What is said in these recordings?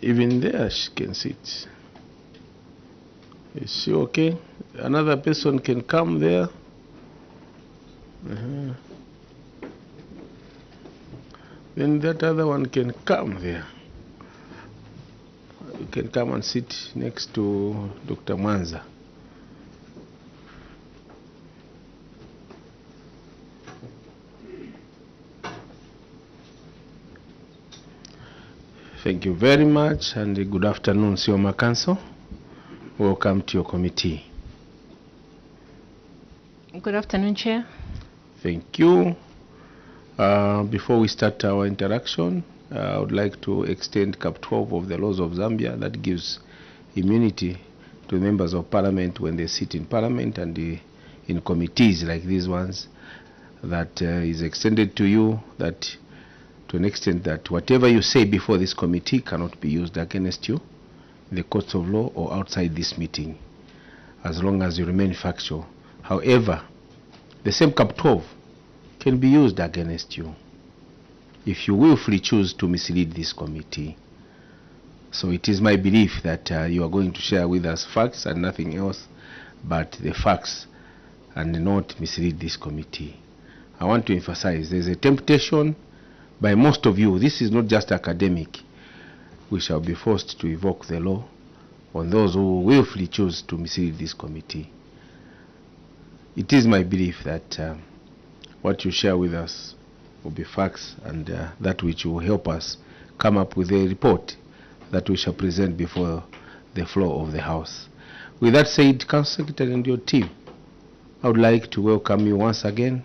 Even there she can sit. Is she okay? Another person can come there. Then that other one can come there. You can come and sit next to Dr. Mwanza. Thank you very much, and good afternoon, SIOMA Council. Welcome to your committee. Good afternoon, Chair. Thank you. Before we start our interaction, I would like to extend Cap 12 of the laws of Zambia that gives immunity to members of parliament when they sit in parliament and in committees like these ones. That is extended to you, that to an extent that whatever you say before this committee cannot be used against you in the courts of law or outside this meeting, as long as you remain factual. However, the same Cap 12 can be used against you if you willfully choose to mislead this committee. So it is my belief that you are going to share with us facts and nothing else but the facts and not mislead this committee. I want to emphasize there's a temptation by most of you. This is not just academic. We shall be forced to evoke the law on those who willfully choose to mislead this committee. It is my belief that what you share with us will be facts and that which will help us come up with a report that we shall present before the floor of the House. With that said, Council Secretary and your team, I would like to welcome you once again.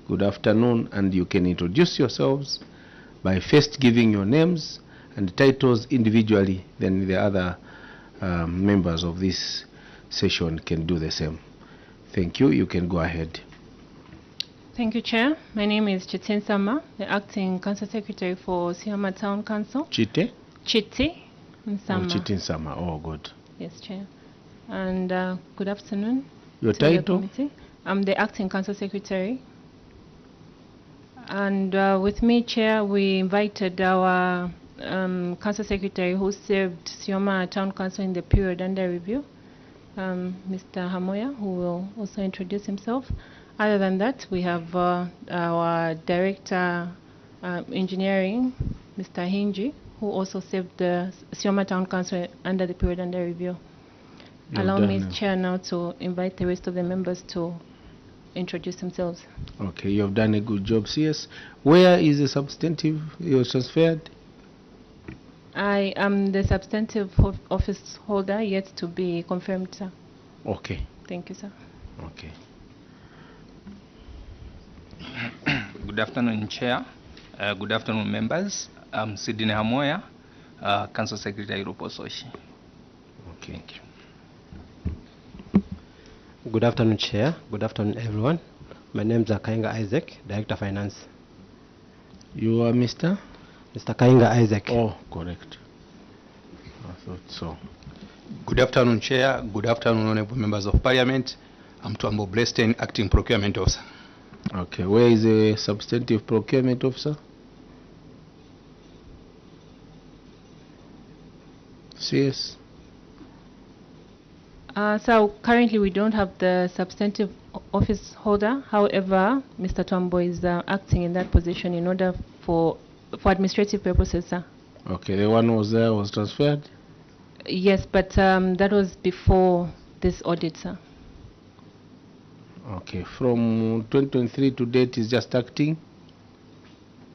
Good afternoon, and you can introduce yourselves by first giving your names and titles individually, then the other members of this session can do the same. Thank you. You can go ahead. Thank you, Chair. My name is Chitin Sama, the Acting Council Secretary for SIOMA Town Council. Chite? Chiti Sama. Oh, Chitin Sama. Oh, good. Yes, Chair. And good afternoon. Your title? I'm the Acting Council Secretary. And with me, Chair, we invited our Council Secretary who served SIOMA Town Council in the period under review, Mr. Hamoya, who will also introduce himself. Other than that, we have our Director Engineering, Mr. Hinji, who also served the SIOMA Town Council under the period under review. Allow me, Chair, now to invite the rest of the members to introduce themselves. Okay, you have done a good job, CS. Where is the substantive you transferred? I am the substantive office holder, yet to be confirmed, sir. Okay. Thank you, sir. Okay. Good afternoon, Chair. Good afternoon, members. I'm Sidney Hamoya, Council Secretary Rupososhi. Okay. Thank you. Good afternoon, Chair. Good afternoon, everyone. My name is Kainga Isaac, Director of Finance. You are Mr.? Mr. Kainga Isaac. Oh, correct. I thought so. Good afternoon, Chair. Good afternoon, honorable members of Parliament. I'm Tuambo Bleston, Acting Procurement Officer. Okay, where is the substantive procurement officer? CS? So currently we don't have the substantive office holder. However, Mr. Tuambo is acting in that position in order for administrative purposes, sir. Okay, the one who was there was transferred? Yes, but that was before this audit, sir. Okay, from 2023 to date is just acting?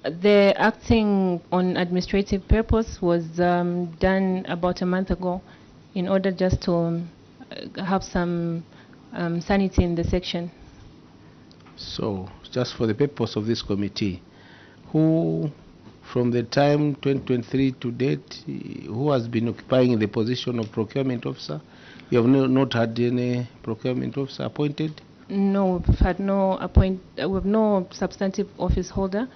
The acting on administrative purpose was done about a month ago in order just to have some sanity in the section. So, just for the purpose of this committee, who from the time 2023 to date, who has been occupying the position of procurement officer? You have not had any procurement officer appointed? No, we've had no we have no substantive office holder.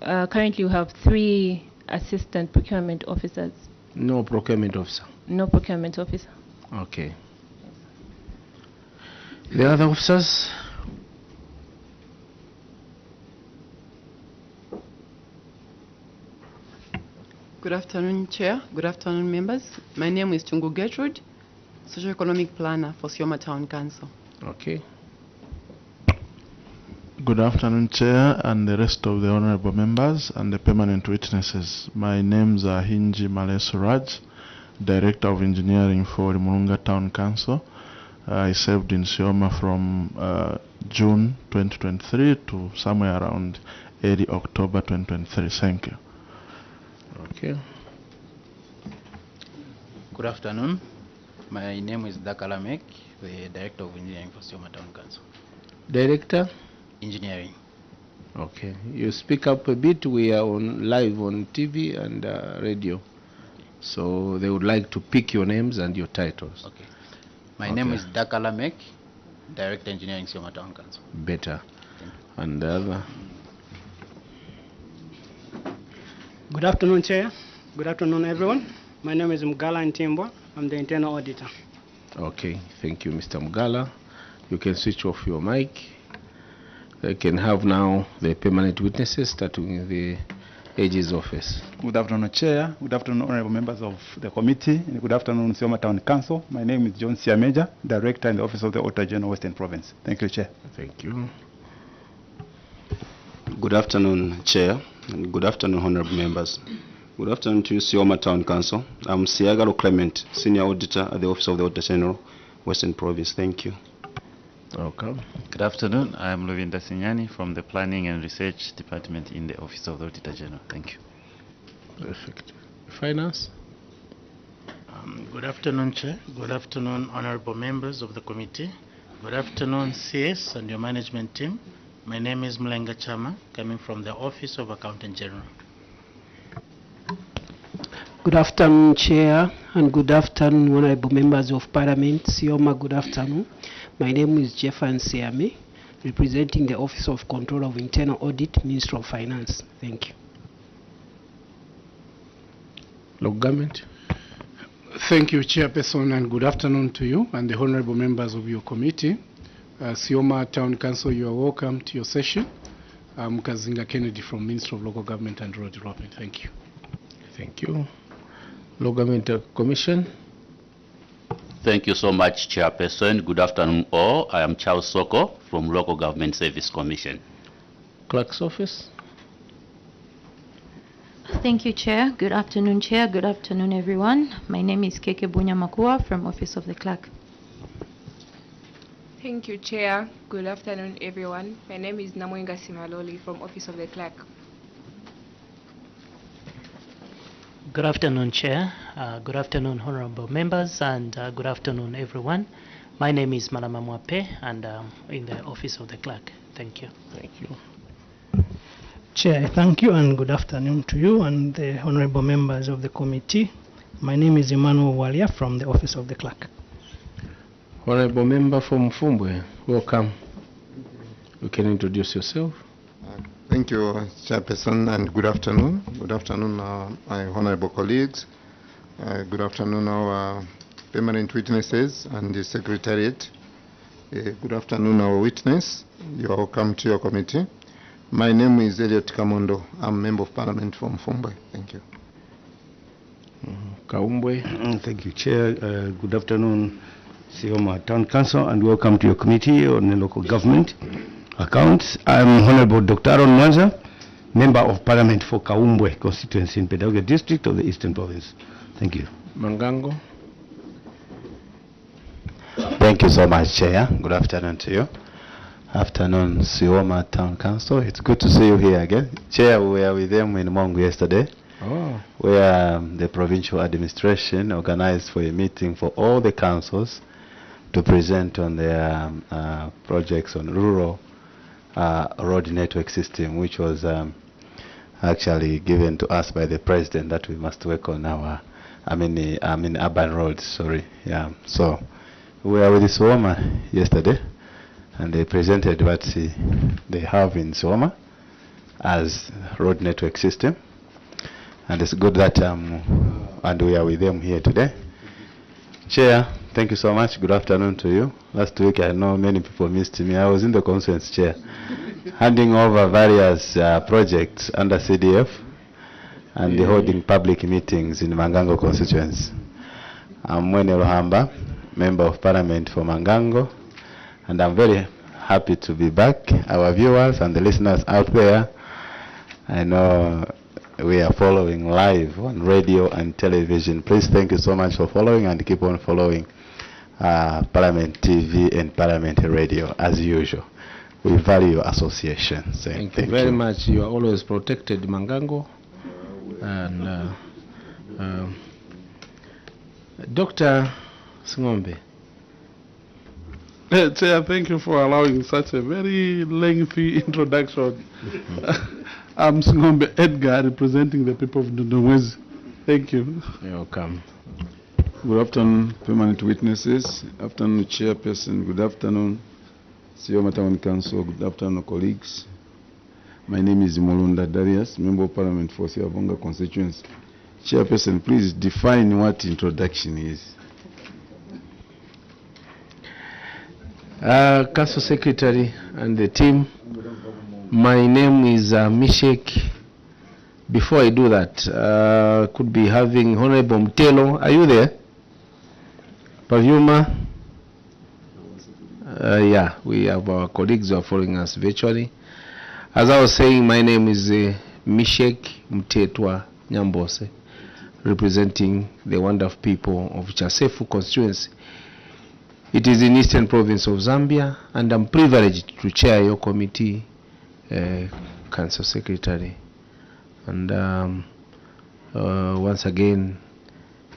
Currently, we have 3 assistant procurement officers. No procurement officer? No procurement officer. Okay. The other officers? Good afternoon, Chair. Good afternoon, members. My name is Chungu Gertrude, Socio-Economic Planner for SIOMA Town Council. Okay. Good afternoon, Chair, and the rest of the honorable members and the permanent witnesses. My names are Hinji Malesuraj, Director of Engineering for Murunga Town Council. I served in SIOMA from June 2023 to somewhere around early October 2023. Thank you. Okay. Good afternoon. My name is Dakala Mek, the Director of Engineering for SIOMA Town Council. Director? Engineering. Okay. You speak up a bit. We are live on TV and radio. So they would like to pick your names and your titles. Okay. My name is Dakala Mek, Director Engineering SIOMA Town Council. Better. And the other? Good afternoon, Chair. Good afternoon, everyone. My name is Mgala Ntimbwa. I'm the Internal Auditor. Okay. Thank you, Mr. Mgala. You can switch off your mic. I can have now the permanent witnesses, starting with the AG's office. Good afternoon, Chair. Good afternoon, honorable members of the committee. And good afternoon, SIOMA Town Council. My name is John Siameja, Director in the Office of the Auditor General, Western Province. Thank you, Chair. Thank you. Good afternoon, Chair, and good afternoon, honorable members. Good afternoon to you, SIOMA Town Council. I'm Siagalo Clement, Senior Auditor at the Office of the Auditor General, Western Province. Thank you. Welcome. Good afternoon. I am Lovinda Sinyani from the Planning and Research Department in the Office of the Auditor General. Thank you. Perfect. Finance? Good afternoon, Chair. Good afternoon, honorable members of the committee. Good afternoon, CS and your management team. My name is Mlenga Chama, coming from the Office of Accountant General. Good afternoon, Chair, and good afternoon, honorable members of Parliament. SIOMA, good afternoon. My name is Jeffan Siame, representing the Office of Control of Internal Audit, Ministry of Finance. Thank you. Local government. Thank you, Chairperson, and good afternoon to you and the honorable members of your committee. SIOMA Town Council, you are welcome to your session. I'm Kazinga Kennedy from Ministry of Local Government and Rural Development. Thank you. Thank you. Local Government Commission. Thank you so much, Chairperson. Good afternoon all. I am Charles Soko from Local Government Service Commission. Clerk's Office. Thank you, Chair. Good afternoon, Chair. Good afternoon, everyone. My name is Keke Bunya Makua from Office of the Clerk. Thank you, Chair. Good afternoon, everyone. My name is Namwenga Simaloli from Office of the Clerk. Good afternoon, Chair. Good afternoon, honorable members, and good afternoon, everyone. My name is Malama Mwape, and in the Office of the Clerk. Thank you. Thank you. Chair, thank you, and good afternoon to you and the honorable members of the committee. My name is Emmanuel Walia from the Office of the Clerk. Honorable member from Fumbwe, welcome. You can introduce yourself. Thank you, Chairperson, and good afternoon. Good afternoon, my honorable colleagues. Good afternoon, our permanent witnesses and the Secretariat. Good afternoon, our witness. You are welcome to your committee. My name is Elliot Kamondo. I'm a Member of Parliament from Fumbwe. Thank you. Kaumbwe. Thank you, Chair. Good afternoon, SIOMA Town Council, and welcome to your committee on the local government accounts. I'm Honorable Dr. Aaron Mwanza, Member of Parliament for Kaumbwe constituency in Pedagogy District of the Eastern Province. Thank you. Mangango. Thank you so much, Chair. Good afternoon to you. Afternoon, SIOMA Town Council. It's good to see you here again. Chair, we were with them in Mongu yesterday, where the provincial administration organized for a meeting for all the councils to present on their projects on rural road network system, which was actually given to us by the president that we must work on our, urban roads, sorry. Yeah. So we were with the SIOMA yesterday, and they presented what they have in SIOMA as road network system. And it's good that, and we are with them here today. Chair, thank you so much. Good afternoon to you. Last week, I know many people missed me. I was in the conference, Chair, handing over various projects under CDF. and holding public meetings in Mangango constituency. I'm Mwene Rohamba, Member of Parliament for Mangango, and I'm very happy to be back. Our viewers and the listeners out there, I know we are following live on radio and television. Please, thank you so much for following, and keep on following Parliament TV and Parliament Radio as usual. We value your association. Thank you very much. You are always protected, Mangango. And Dr. Singombe. Chair, thank you for allowing such a very lengthy introduction. I'm Singombe Edgar, representing the people of Ndungwezi. Thank you. You're welcome. Good afternoon, permanent witnesses. Afternoon, Chairperson. Good afternoon, SIOMA Town Council. Good afternoon, colleagues. My name is Molunda Darius, Member of Parliament for Siavonga constituency. Chairperson, please define what introduction is. Council Secretary and the team, my name is Mishek. Before I do that, could be having Honorable Mtelo. Are you there? Pavyuma? Yeah, we have our colleagues who are following us virtually. As I was saying, my name is Mishek Mtetwa Nyambose, representing the wonderful people of Chasefu constituency. It is in Eastern Province of Zambia, and I'm privileged to chair your committee, Council Secretary. And once again,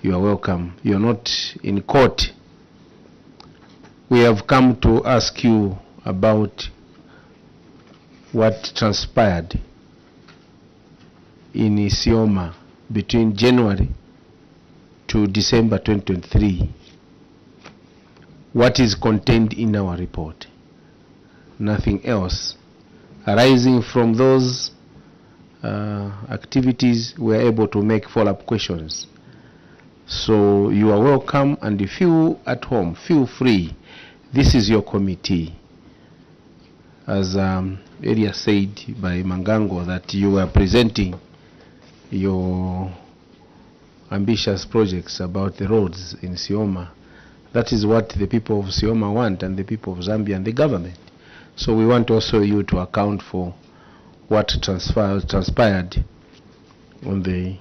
you are welcome. You are not in court. We have come to ask you about what transpired in SIOMA between January to December 2023. What is contained in our report? Nothing else. Arising from those activities, we are able to make follow-up questions. So you are welcome, and if you at home, feel free. This is your committee. As earlier said by Mangango, that you are presenting your ambitious projects about the roads in SIOMA. That is what the people of SIOMA want, and the people of Zambia and the government. So we want also you to account for what transpired on the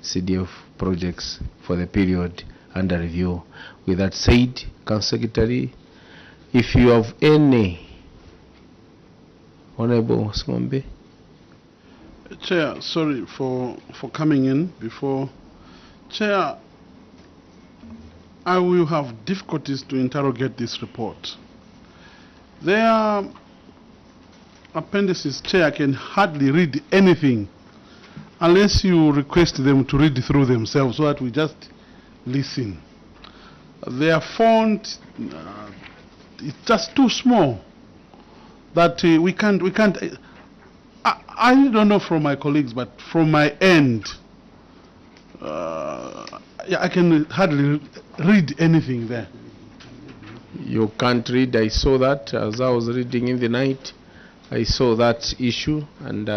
CDF projects for the period under review. With that said, Council Secretary, if you have any, Honorable Singombe. Chair, sorry for coming in before. Chair, I will have difficulties to interrogate this report. There are appendices, Chair. I can hardly read anything unless you request them to read through themselves, so that we just listen. Their font, it's just too small that we can't. I don't know from my colleagues, but from my end, yeah, I can hardly read anything there. You can't read. I saw that as I was reading in the night. I saw that issue, and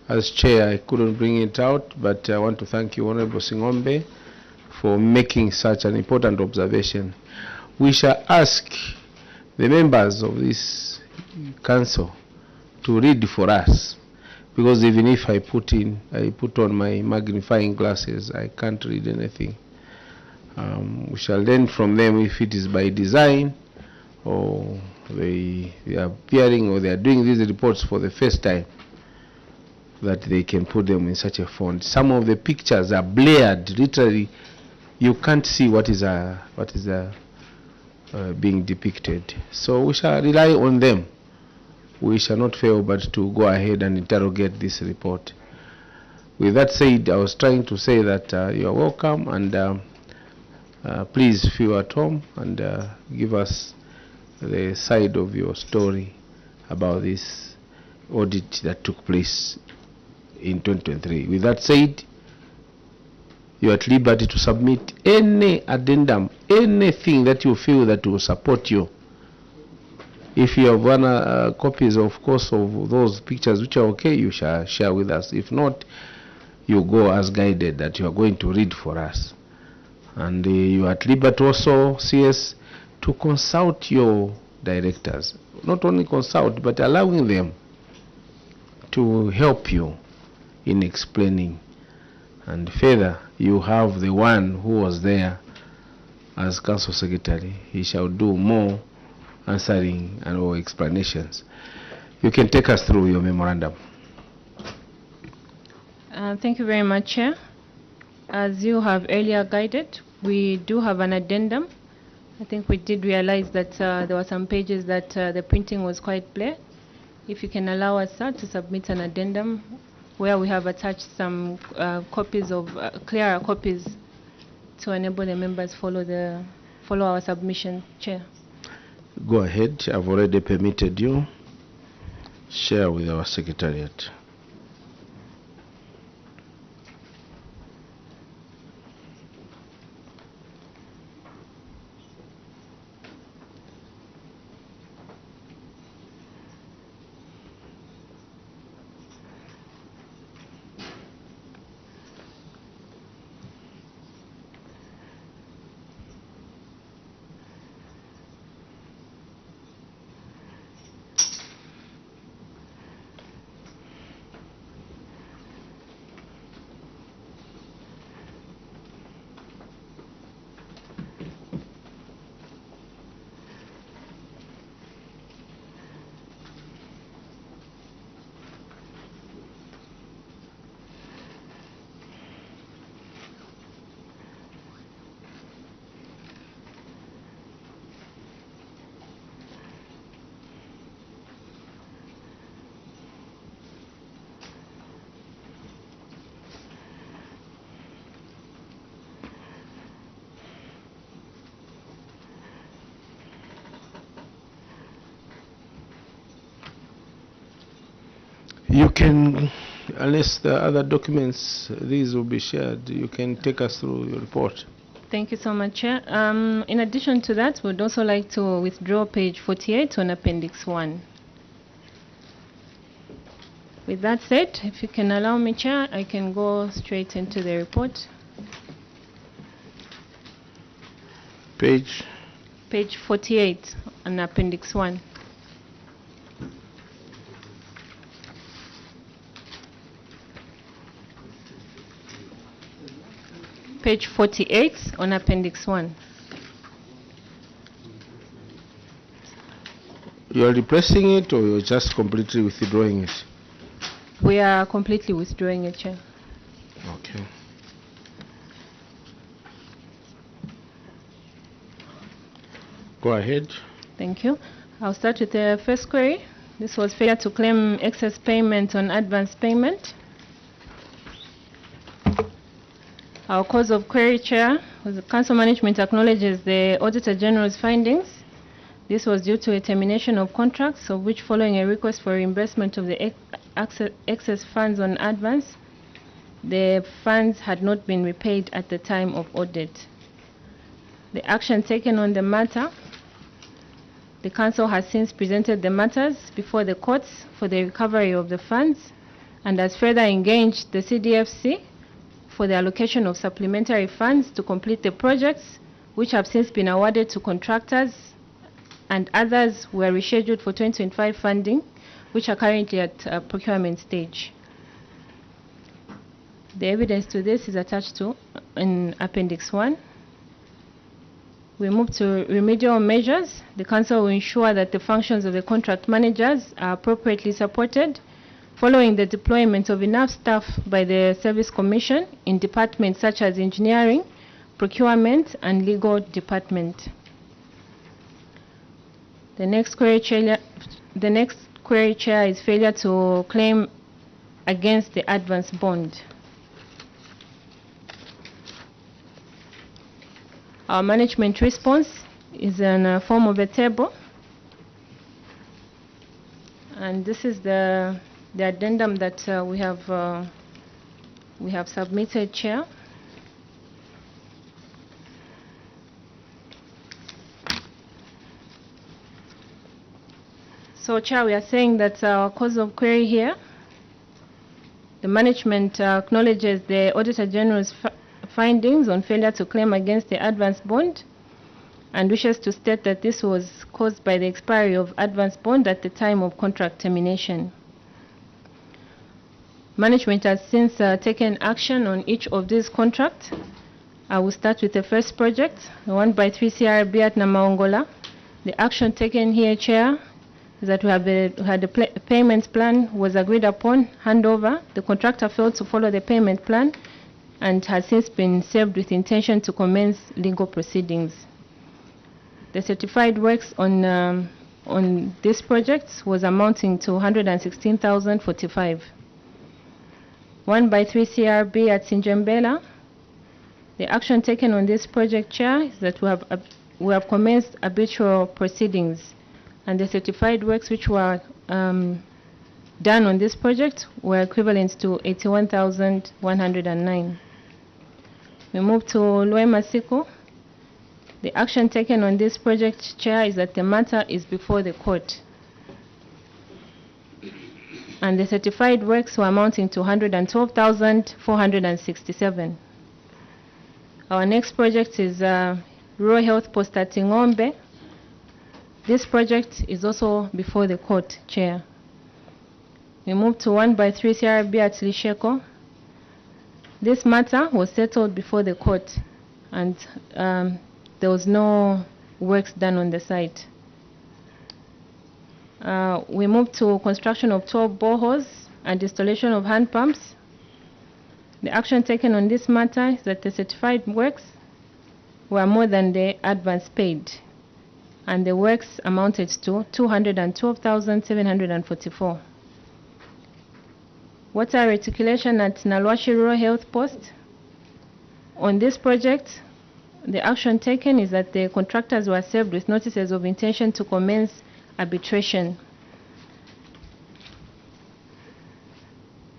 as chair I couldn't bring it out, but I want to thank you, Honorable Singombe, for making such an important observation. We shall ask the members of this council to read for us, because even if I put on my magnifying glasses, I can't read anything. We shall learn from them if it is by design, or they are appearing, or they are doing these reports for the first time, that they can put them in such a font. Some of the pictures are blurred, literally you can't see what is being depicted. So we shall rely on them. We shall not fail but to go ahead and interrogate this report. With that said, I was trying to say that you are welcome, and please feel at home and give us the side of your story about this audit that took place in 2023. With that said, you are at liberty to submit any addendum, anything that you feel that will support you. If you have copies, of course, of those pictures which are okay, you shall share with us. If not, you go as guided, that you are going to read for us. And you are at liberty also, CS, to consult your directors. Not only consult, but allowing them to help you in explaining. And further, you have the one who was there as council secretary. He shall do more answering and or explanations. You can take us through your memorandum. Thank you very much, Chair. As you have earlier guided, we do have an addendum. I think we did realize that there were some pages that the printing was quite blurred. If you can allow us, sir, to submit an addendum where we have attached some copies of clearer copies to enable the members follow our submission, Chair. Go ahead. I've already permitted you. Share with our secretariat. You can, unless the other documents, these will be shared, you can take us through your report. Thank you so much, Chair. In addition to that, we'd also like to withdraw page 48 on Appendix 1. With that said, if you can allow me, Chair, I can go straight into the report. Page 48 on Appendix 1. Page 48 on Appendix 1. You are replacing it, or you're just completely withdrawing it? We are completely withdrawing it, Chair. Okay. Go ahead. Thank you. I'll start with the first query. This was failure to claim excess payment on advance payment. Our cause of query, Chair, was the Council Management acknowledges the Auditor General's findings. This was due to a termination of contracts, of which following a request for reimbursement of the excess funds on advance, the funds had not been repaid at the time of audit. The action taken on the matter, the Council has since presented the matters before the courts for the recovery of the funds and has further engaged the CDFC for the allocation of supplementary funds to complete the projects, which have since been awarded to contractors, and others were rescheduled for 2025 funding, which are currently at procurement stage. The evidence to this is attached to in Appendix 1. We move to remedial measures. The Council will ensure that the functions of the contract managers are appropriately supported following the deployment of enough staff by the Service Commission in departments such as engineering, procurement, and legal department. The next query, Chair, is failure to claim against the advance bond. Our management response is in the form of a table, and this is the addendum that we have submitted, Chair. So, Chair, we are saying that our cause of query here The management acknowledges the Auditor General's findings on failure to claim against the advance bond and wishes to state that this was caused by the expiry of advance bond at the time of contract termination. Management has since taken action on each of these contracts. I will start with the first project, the 1/3 CRB at Namaongola. The action taken here, Chair, is that we had the payment plan was agreed upon, handover. The contractor failed to follow the payment plan and has since been served with intention to commence legal proceedings. The certified works on this project was amounting to 116,045. 1/3 CRB at Sinjembela. The action taken on this project, Chair, is that we have commenced arbitral proceedings, and the certified works which were done on this project were equivalent to 81,109. We move to Lwemasiko. The action taken on this project, Chair, is that the matter is before the court, and the certified works were amounting to 112,467. Our next project is Rural Health Post at Ngombe. This project is also before the court, Chair. We move to 1/3 CRB at Lisheko. This matter was settled before the court, and there was no works done on the site. We move to construction of 12 boreholes and installation of hand pumps. The action taken on this matter is that the certified works were more than the advance paid, and the works amounted to 212,744. Water reticulation at Nalwashi Rural Health Post. On this project, the action taken is that the contractors were served with notices of intention to commence arbitration.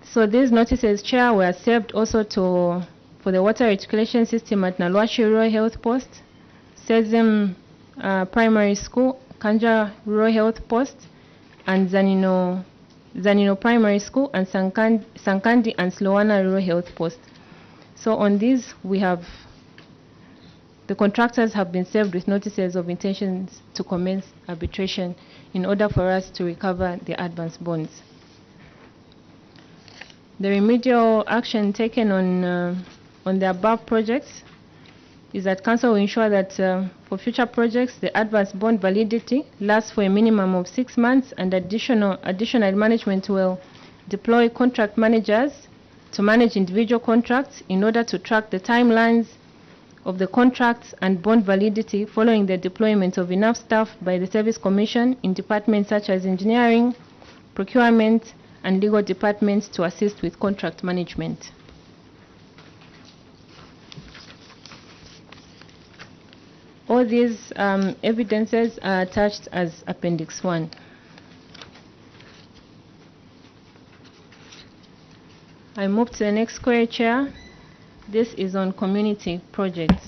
So these notices, Chair, were served also for the water reticulation system at Nalwashi Rural Health Post, Sezim Primary School, Kanja Rural Health Post, and Zanino Primary School, and Sankandi and Slowana Rural Health Post. So on these, the contractors have been served with notices of intentions to commence arbitration in order for us to recover the advance bonds. The remedial action taken on the above projects is that Council will ensure that for future projects, the advance bond validity lasts for a minimum of 6 months, and additional management will deploy contract managers to manage individual contracts in order to track the timelines of the contracts and bond validity following the deployment of enough staff by the Service Commission in departments such as engineering, procurement, and legal departments to assist with contract management. All these evidences are attached as Appendix 1. I move to the next query, Chair. This is on community projects.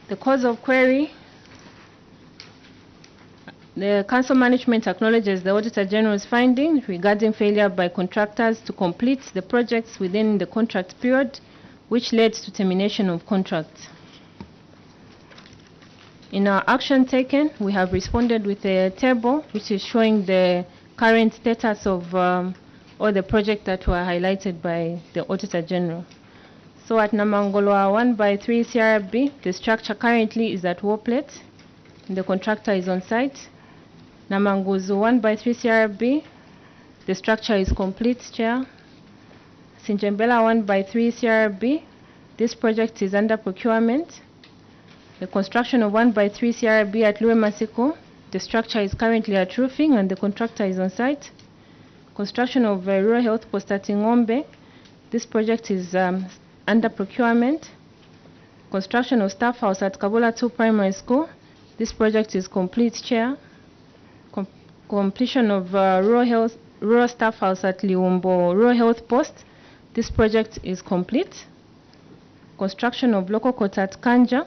The cause of query. The Council Management acknowledges the Auditor General's finding regarding failure by contractors to complete the projects within the contract period, which led to termination of contracts. In our action taken, we have responded with a table which is showing the current status of all the projects that were highlighted by the Auditor General. So at Namangoloa 1/3 CRB, the structure currently is at Warplate, and the contractor is on site. Namanguzu 1/3 CRB, the structure is complete, Chair. Sinjembela 1/3 CRB, this project is under procurement. The construction of 1/3 CRB at Lwemasiko, the structure is currently at roofing and the contractor is on site. Construction of Rural Health Post at Ngombe, this project is under procurement. Construction of Staff House at Kabola 2 Primary School, this project is complete, Chair. Completion of Rural Health rural staff house at Liumbo Rural Health Post. This project is complete. Construction of local court at Kanja.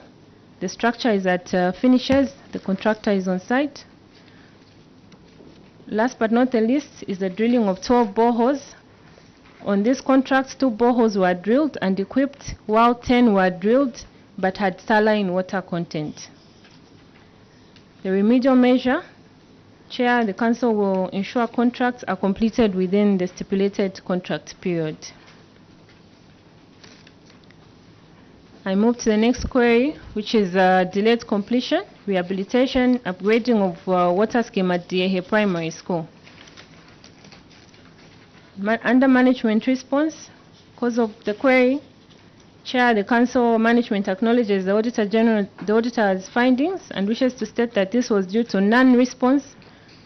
The structure is at finishes. The contractor is on site. Last but not the least is the drilling of 12 boreholes. On this contract, 2 boreholes were drilled and equipped, while 10 were drilled but had saline water content. The remedial measure, Chair, the Council will ensure contracts are completed within the stipulated contract period. I move to the next query, which is delayed completion, rehabilitation, upgrading of water scheme at Diehe Primary School. Under management response, cause of the query, Chair, the Council management acknowledges the auditor's findings and wishes to state that this was due to non-response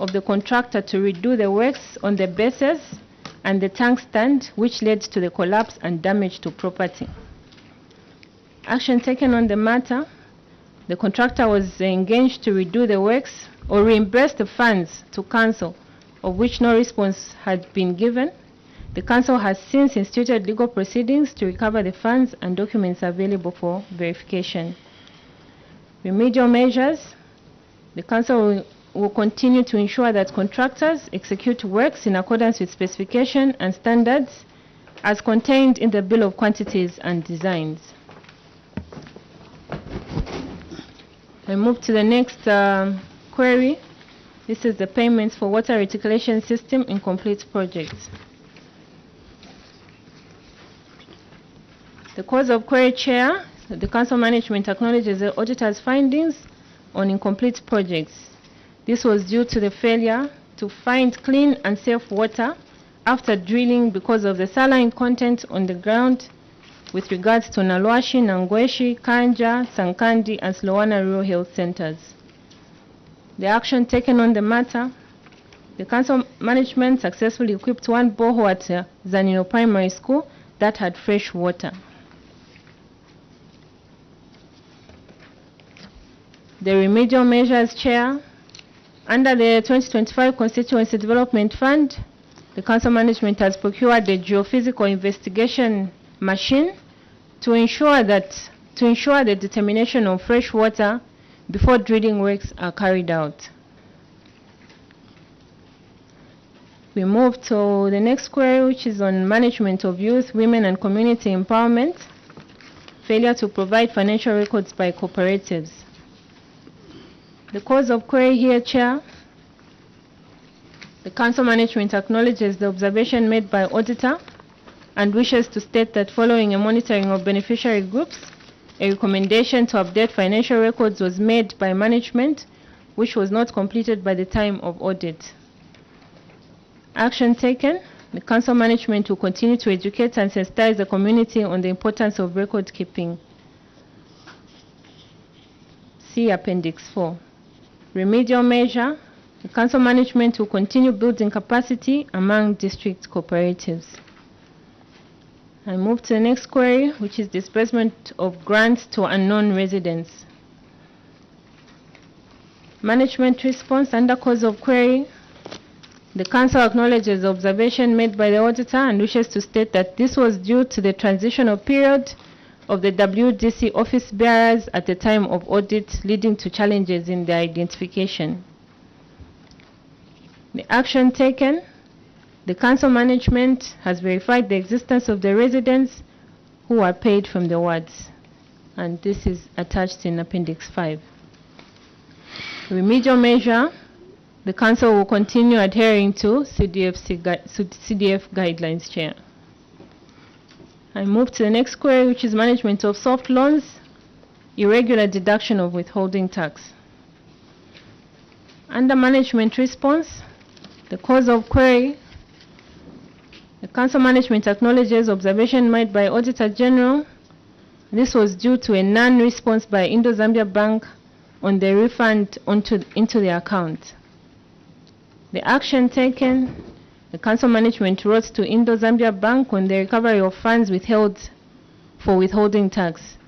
of the contractor to redo the works on the bases and the tank stand, which led to the collapse and damage to property. Action taken on the matter, the contractor was engaged to redo the works or reimburse the funds to Council, of which no response had been given. The Council has since instituted legal proceedings to recover the funds and documents available for verification. Remedial measures, the Council will continue to ensure that contractors execute works in accordance with specification and standards as contained in the Bill of Quantities and Designs. I move to the next query. This is the payments for water reticulation system incomplete projects. The cause of query, Chair, the Council management acknowledges the auditor's findings on incomplete projects. This was due to the failure to find clean and safe water after drilling because of the saline content on the ground with regards to Nalwashi, Nangweshi, Kanja, Sankandi, and Slowana Rural Health Centers. The action taken on the matter, the Council management successfully equipped 1 borehole at Zanino Primary School that had fresh water. The remedial measures, Chair, under the 2025 Constituency Development Fund, the Council management has procured a geophysical investigation machine to ensure the determination of fresh water before drilling works are carried out. We move to the next query, which is on management of youth, women, and community empowerment, failure to provide financial records by cooperatives. The cause of query here, Chair, the Council management acknowledges the observation made by auditor and wishes to state that following a monitoring of beneficiary groups, a recommendation to update financial records was made by management, which was not completed by the time of audit. Action taken, the Council management will continue to educate and sensitize the community on the importance of record keeping. See Appendix 4. Remedial measure, the Council management will continue building capacity among district cooperatives. I move to the next query, which is disbursement of grants to unknown residents. Management response under cause of query. The Council acknowledges the observation made by the auditor and wishes to state that this was due to the transitional period of the WDC office bearers at the time of audit, leading to challenges in their identification. The action taken, the Council management has verified the existence of the residents who are paid from the wards, and this is attached in Appendix 5. Remedial measure, the Council will continue adhering to CDF guidelines, Chair. I move to the next query, which is management of soft loans, irregular deduction of withholding tax. Under management response, the cause of query, the Council management acknowledges observation made by Auditor General. This was due to a non-response by Indo-Zambia Bank on the refund into the account. The action taken, the Council management wrote to Indo-Zambia Bank on the recovery of funds withheld for withholding tax.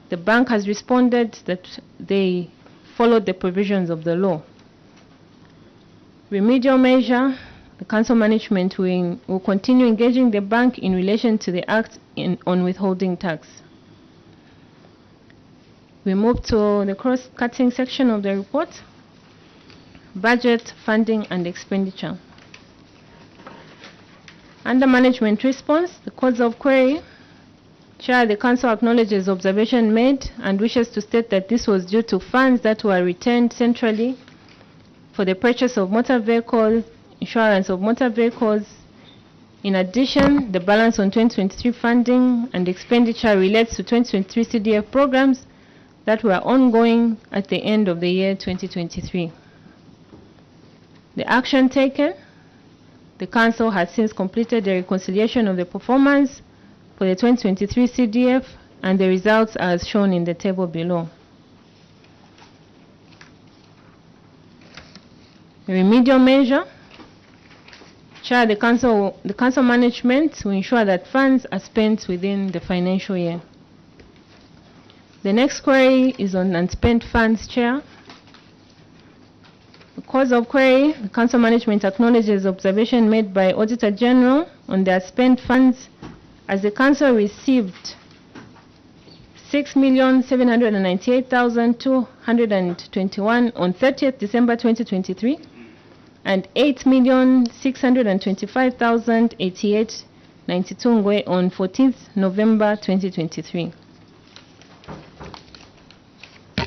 The bank has responded that they followed the provisions of the law. Remedial measure, the council management will continue engaging the bank in relation to the act on withholding tax. We move to the cross-cutting section of the report, budget, funding and expenditure. Under management response, the cause of query, Chair, the council acknowledges observation made and wishes to state that this was due to funds that were retained centrally for the purchase of motor vehicles, insurance of motor vehicles. In addition, the balance on 2023 funding and expenditure relates to 2023 CDF programs that were ongoing at the end of the year 2023. The action taken, the council has since completed the reconciliation of the performance for the 2023 CDF, and the results are as shown in the table below. Remedial measure. Chair, the council management will ensure that funds are spent within the financial year. The next query is on unspent funds, Chair. The cause of query, the council management acknowledges observation made by Auditor General on the unspent funds, as the council received 6,798,221 on 30th December 2023 and 8,625,088.92 on 14th November 2023.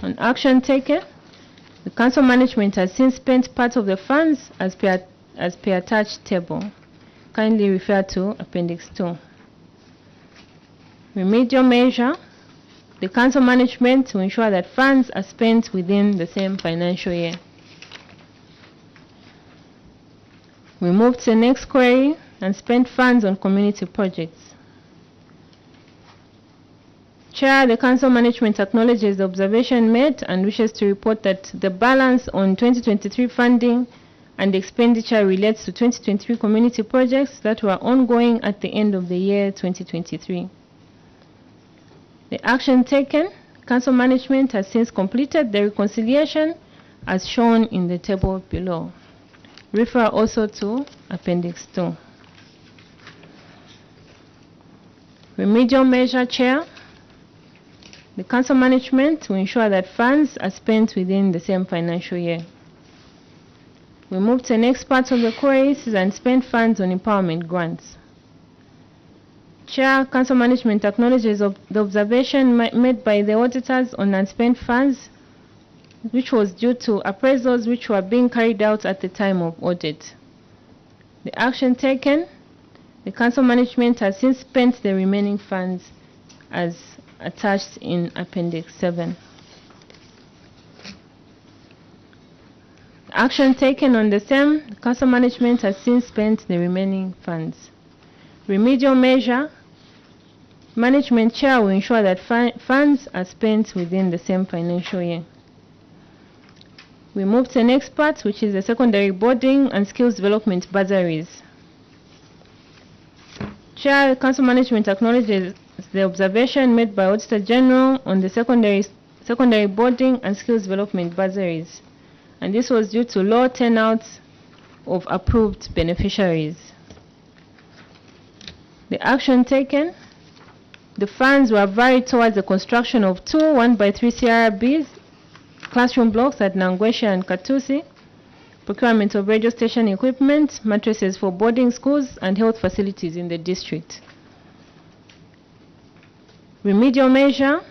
On action taken, the council management has since spent part of the funds as per attached table. Kindly refer to Appendix 2. Remedial measure. The council management will ensure that funds are spent within the same financial year. We move to the next query and spend funds on community projects. Chair, the council management acknowledges the observation made and wishes to report that the balance on 2023 funding and expenditure relates to 2023 community projects that were ongoing at the end of the year 2023. The action taken, council management has since completed the reconciliation as shown in the table below. Refer also to Appendix 2. Remedial measure, Chair. The council management will ensure that funds are spent within the same financial year. We move to the next part of the queries and spend funds on empowerment grants. Chair, council management acknowledges the observation made by the auditors on unspent funds, which was due to appraisals which were being carried out at the time of audit. The action taken, the council management has since spent the remaining funds as attached in Appendix 7. Action taken on the same, the council management has since spent the remaining funds. Remedial measure, management chair will ensure that funds are spent within the same financial year. We move to the next part, which is the secondary boarding and skills development bursaries. Chair, council management acknowledges the observation made by Auditor General on the secondary boarding and skills development bursaries, and this was due to low turnouts of approved beneficiaries. The action taken, the funds were varied towards the construction of 2 1x3 CRBs, classroom blocks at Nangwesha and Katusi, procurement of radio station equipment, mattresses for boarding schools and health facilities in the district. Remedial measure,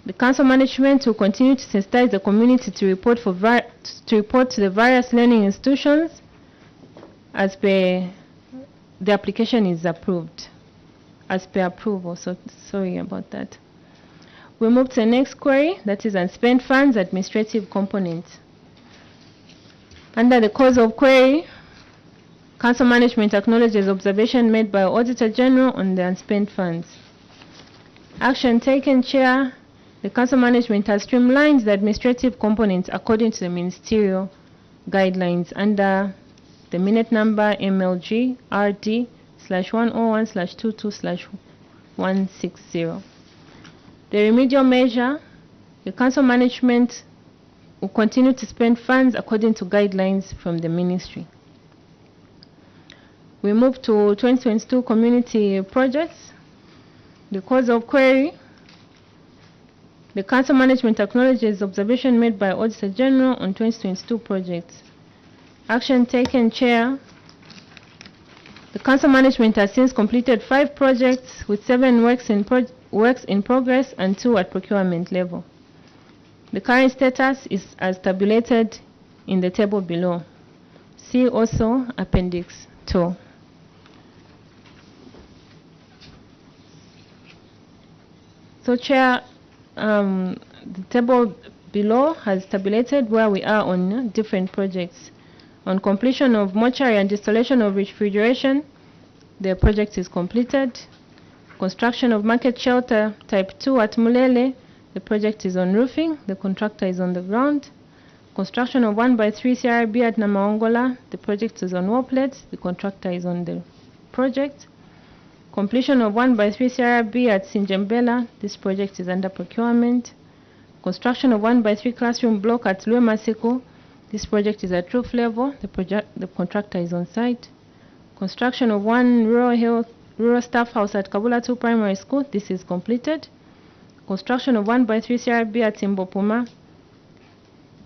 the council management will continue to sensitize the community to report to the various learning institutions as per the application is approved, as per approval. So sorry about that. We move to the next query, that is unspent funds administrative component. Under the cause of query, council management acknowledges observation made by Auditor General on the unspent funds. Action taken, Chair. The council management has streamlined the administrative components according to the ministerial guidelines under the minute number MLG RD/101/22/160. The remedial measure, the council management will continue to spend funds according to guidelines from the ministry. We move to 2022 community projects. The cause of query. The Council Management acknowledges observation made by Auditor General on 2022 projects. Action taken, Chair. The Council Management has since completed 5 projects with 7 works in progress and 2 at procurement level. The current status is as tabulated in the table below. See also Appendix 2. So, Chair, the table below has tabulated where we are on different projects. On completion of mortuary and installation of refrigeration, the project is completed. Construction of market shelter type 2 at Mulele, the project is on roofing, the contractor is on the ground. Construction of 1x3 CRB at Namaongola, the project is on wall plates, the contractor is on the project. Completion of 1x3 CRB at Sinjembela, this project is under procurement. Construction of 1x3 classroom block at Luemasiko, this project is at roof level, the contractor is on site. Construction of 1 rural staff house at Kabula 2 Primary School, this is completed. Construction of 1x3 CRB at Imbopuma,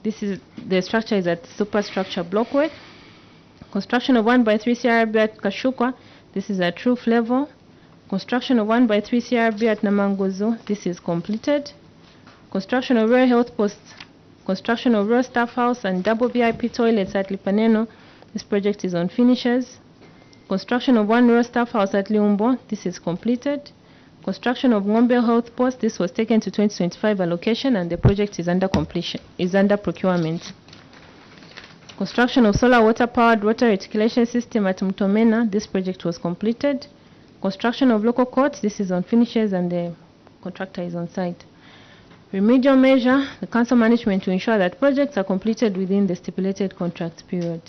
the structure is at superstructure block work. Construction of 1x3 CRB at Kashukwa, this is at roof level. Construction of 1x3 CRB at Namangozo, this is completed. Construction of rural health posts, construction of rural staff house and double VIP toilets at Lipaneno, this project is on finishes. Construction of 1 rural staff house at Liumbo, this is completed. Construction of Ngombe Health Post, this was taken to 2025 allocation and the project is under completion, is under procurement. Construction of solar water powered water reticulation system at Mtomena, this project was completed. Construction of local courts, this is on finishes and the contractor is on site. Remedial measure, the council management to ensure that projects are completed within the stipulated contract period.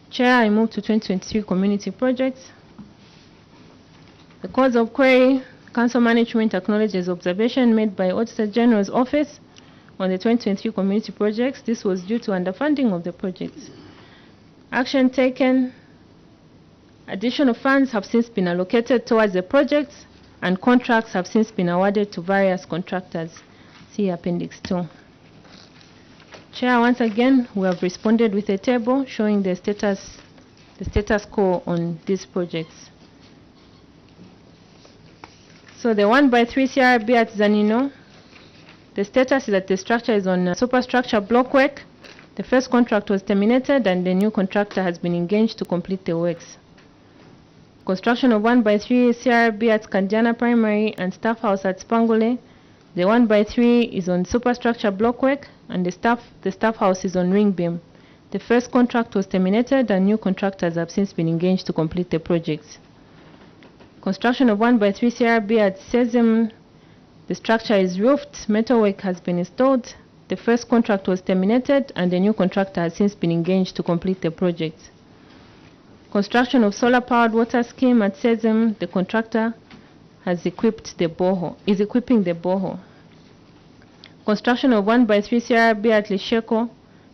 Chair, I move to 2023 community projects. The cause of query, council management acknowledges observation made by Auditor General's office on the 2023 community projects. This was due to underfunding of the projects. Action taken. Additional funds have since been allocated towards the projects and contracts have since been awarded to various contractors. See Appendix 2. Chair, once again, we have responded with a table showing the status quo on these projects. So the 1x3 CRB at Zanino, the status is that the structure is on superstructure block work. The first contract was terminated and the new contractor has been engaged to complete the works. Construction of 1x3 CRB at Kandiana Primary and staff house at Spangole. The 1x3 is on superstructure block work and the staff house is on ring beam. The first contract was terminated and new contractors have since been engaged to complete the projects. Construction of 1x3 CRB at Sezim, the structure is roofed, metalwork has been installed. The first contract was terminated and the new contractor has since been engaged to complete the project. Construction of solar powered water scheme at Sezim, the contractor has equipped the borehole, is equipping the borehole. Construction of 1x3 CRB at Lisheko,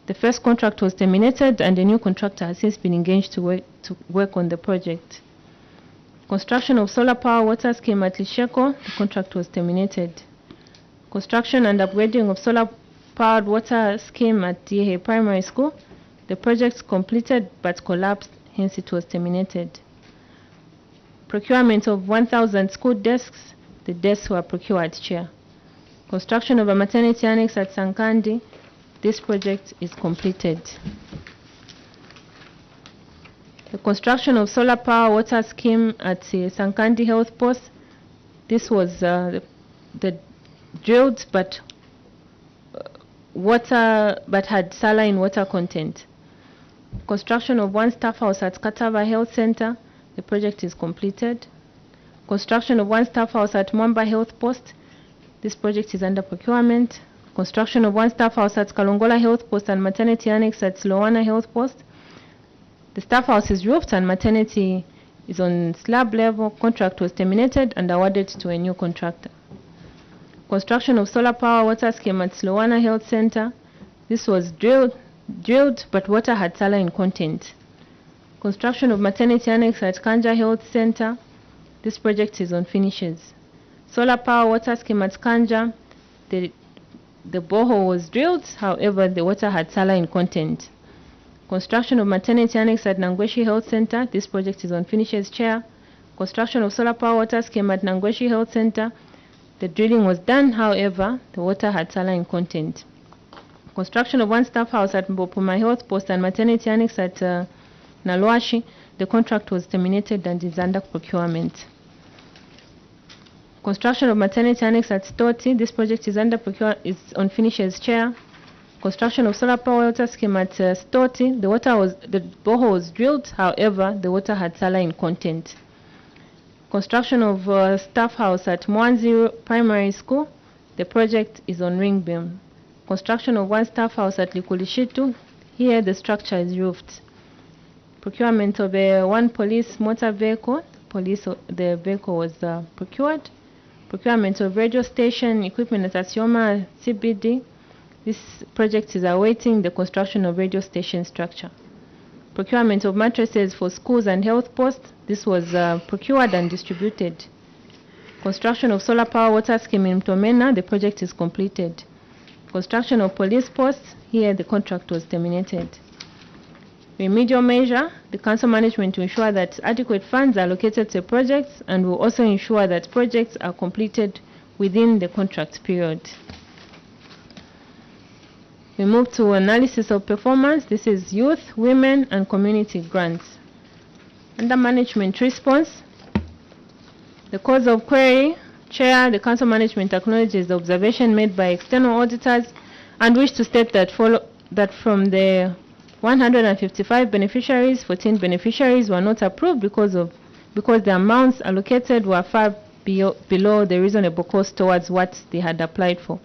the first contract was terminated and the new contractor has since been engaged to work on the project. Construction of solar power water scheme at Lisheko, the contract was terminated. Construction and upgrading of solar powered water scheme at Yehe Primary School, the project completed but collapsed, hence it was terminated. Procurement of 1,000 school desks, the desks were procured, Chair. Construction of a maternity annex at Sankandi, this project is completed. The construction of solar power water scheme at Sankandi Health Post, this was the drilled but had saline water content. Construction of 1 staff house at Katava Health Center, the project is completed. Construction of 1 staff house at Mwamba Health Post, this project is under procurement. Construction of 1 staff house at Kalongola Health Post and maternity annex at Slowana Health Post. The staff house is roofed and maternity is on slab level. Contract was terminated and awarded to a new contractor. Construction of solar power water scheme at Slowana Health Center. This was drilled but water had saline content. Construction of maternity annex at Kanja Health Center. This project is on finishes. Solar power water scheme at Kanja. The borehole was drilled, however, the water had saline content. Construction of maternity annex at Nangweshi Health Center. This project is on finishes, Chair. Construction of solar power water scheme at Nangweshi Health Center. The drilling was done, however, the water had saline content. Construction of one staff house at Mbopuma Health Post and maternity annex at Nalwashi. The contract was terminated and is under procurement. Construction of maternity annex at Stoti. This project is is on finishes, Chair. Construction of solar power water scheme at Stoti. The borehole was drilled, however, the water had saline content. Construction of staff house at Mwanzi Primary School. The project is on ring beam. Construction of one staff house at Likulishitu. Here the structure is roofed. Procurement of one police motor vehicle. The vehicle was procured. Procurement of radio station equipment at SIOMA CBD. This project is awaiting the construction of radio station structure. Procurement of mattresses for schools and health posts. This was procured and distributed. Construction of solar power water scheme in Mtomena. The project is completed. Construction of police posts. Here the contract was terminated. Remedial measure. The council management to ensure that adequate funds are allocated to projects and will also ensure that projects are completed within the contract period. We move to analysis of performance. This is youth, women, and community grants. Under management response, the cause of query. Chair, the council management acknowledges the observation made by external auditors and wish to state that from the 155 beneficiaries, 14 beneficiaries were not approved because the amounts allocated were far below the reasonable cost towards what they had applied for.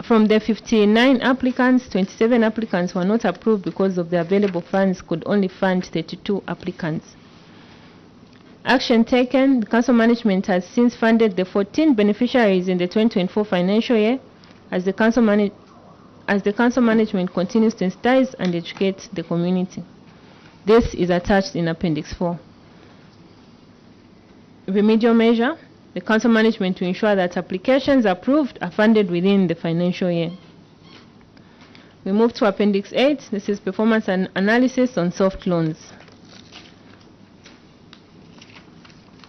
From the 59 applicants, 27 applicants were not approved because of the available funds could only fund 32 applicants. Action taken. The council management has since funded the 14 beneficiaries in the 2024 financial year as the council management continues to sensitize and educate the community. This is attached in Appendix 4. Remedial measure. The council management to ensure that applications approved are funded within the financial year. We move to Appendix 8. This is performance and analysis on soft loans.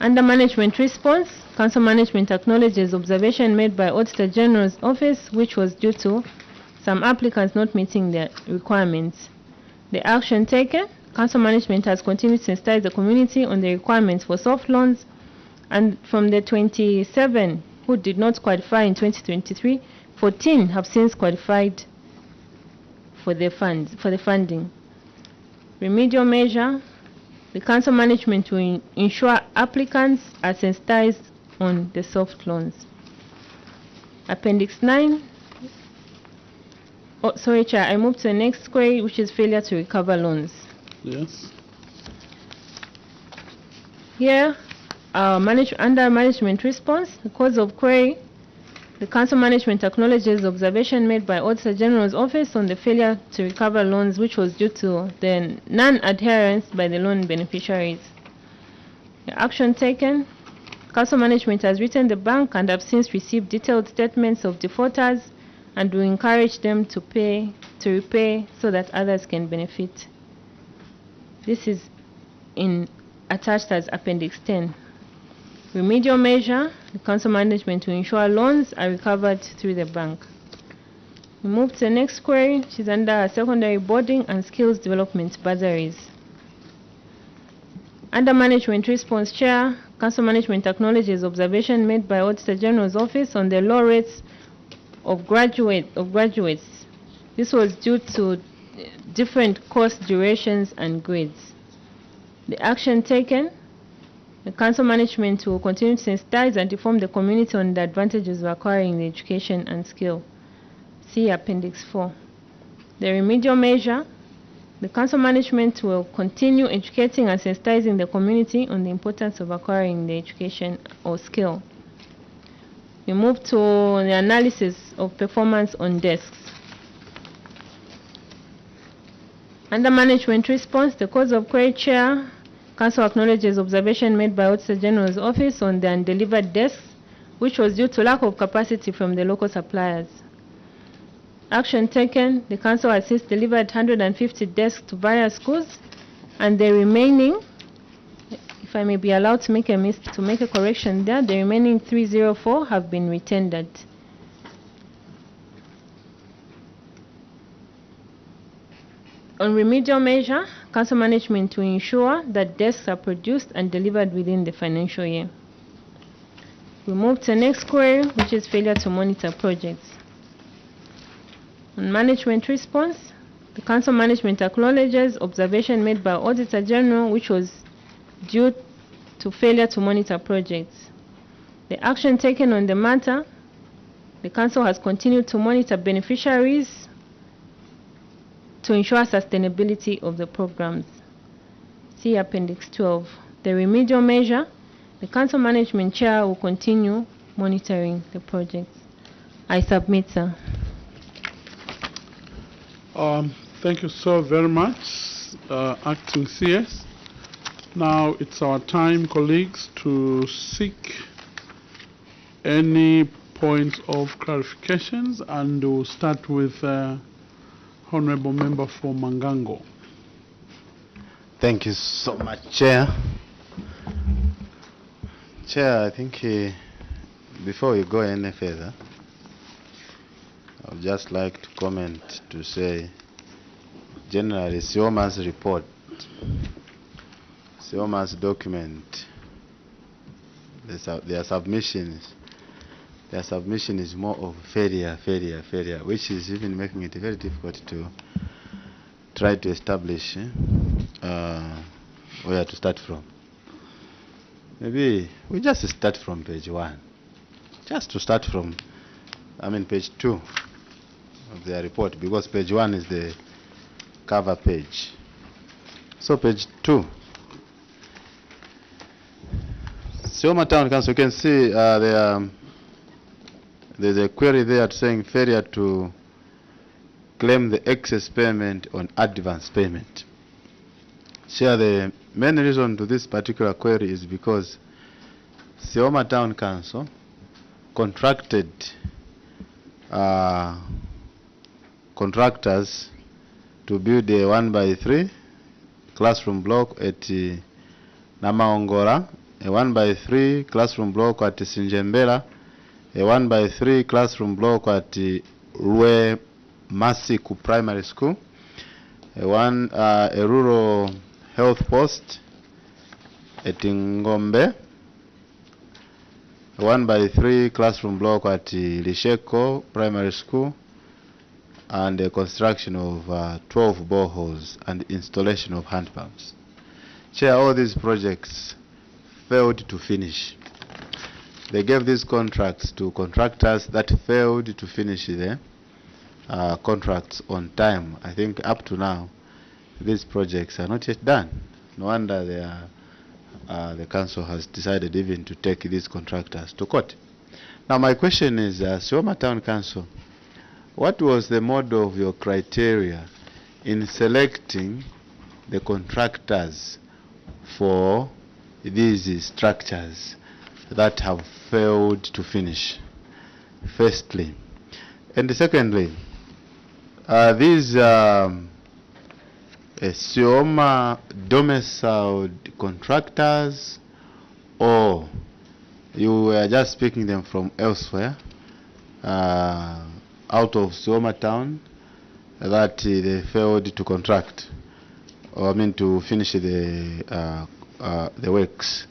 Under management response, council management acknowledges observation made by Auditor General's office, which was due to some applicants not meeting their requirements. The action taken. Council management has continued to sensitize the community on the requirements for soft loans, and from the 27 who did not qualify in 2023, 14 have since qualified for the funding. Remedial measure. The council management will ensure applicants are sensitized on the soft loans. Appendix 9. Oh, sorry, Chair. I move to the next query, which is failure to recover loans. Yes. Here, under management response, the cause of query. The council management acknowledges the observation made by Auditor General's office on the failure to recover loans, which was due to the non-adherence by the loan beneficiaries. The action taken. Council management has written the bank and have since received detailed statements of defaulters and will encourage them to repay so that others can benefit. This is attached as Appendix 10. Remedial measure. The council management to ensure loans are recovered through the bank. We move to the next query, which is under secondary boarding and skills development bursaries. Under management response, Chair, council management acknowledges observation made by Auditor General's office on the low rates of graduates. This was due to different course durations and grades. The action taken. The council management will continue to sensitize and inform the community on the advantages of acquiring the education and skill. See Appendix 4. The remedial measure. The council management will continue educating and sensitizing the community on the importance of acquiring the education or skill. We move to the analysis of performance on desks. Under management response, the cause of query, Chair, Council acknowledges observation made by Auditor General's office on the undelivered desks, which was due to lack of capacity from the local suppliers. Action taken, the Council has since delivered 150 desks to various schools, and the remaining, if I may be allowed to make a correction there, the remaining 304 have been retendered. On remedial measure, Council management to ensure that desks are produced and delivered within the financial year. We move to the next query, which is failure to monitor projects. On management response, the Council management acknowledges observation made by Auditor General, which was due to failure to monitor projects. The action taken on the matter, the Council has continued to monitor beneficiaries to ensure sustainability of the programs. See Appendix 12. The remedial measure, the Council Management Chair will continue monitoring the projects. I submit, sir. Thank you so very much, Acting CS. Now it's our time, colleagues, to seek any points of clarifications, and we'll start with Honorable Member for Mangango. Thank you so much, Chair. Chair, I think before you go any further, I would just like to comment to say, generally, SIOMA's report, SIOMA's document, their submission is more of failure, which is even making it very difficult to try to establish where to start from. Maybe we just start from page 1. Just to start from, page 2 of their report, because page 1 is the cover page. So page 2. SIOMA Town Council, you can see there's a query there saying failure to claim the excess payment on advance payment. Sure, the main reason to this particular query is because SIOMA Town Council contracted contractors to build a 1x3 classroom block at Namaongora, a 1x3 classroom block at Sinjembela, a 1x3 classroom block at Rue Masiku Primary School, a rural health post at Ngombe, a 1x3 classroom block at Lisheko Primary School, and the construction of 12 boreholes and installation of hand pumps. Chair, all these projects failed to finish. They gave these contracts to contractors that failed to finish their contracts on time. I think up to now, these projects are not yet done. No wonder the council has decided even to take these contractors to court. Now my question is, SIOMA Town Council, what was the model of your criteria in selecting the contractors for these structures that have failed to finish, firstly? And secondly, are these SIOMA domiciled contractors, or you were just picking them from elsewhere, out of SIOMA town, that they failed to contract, or to finish the works?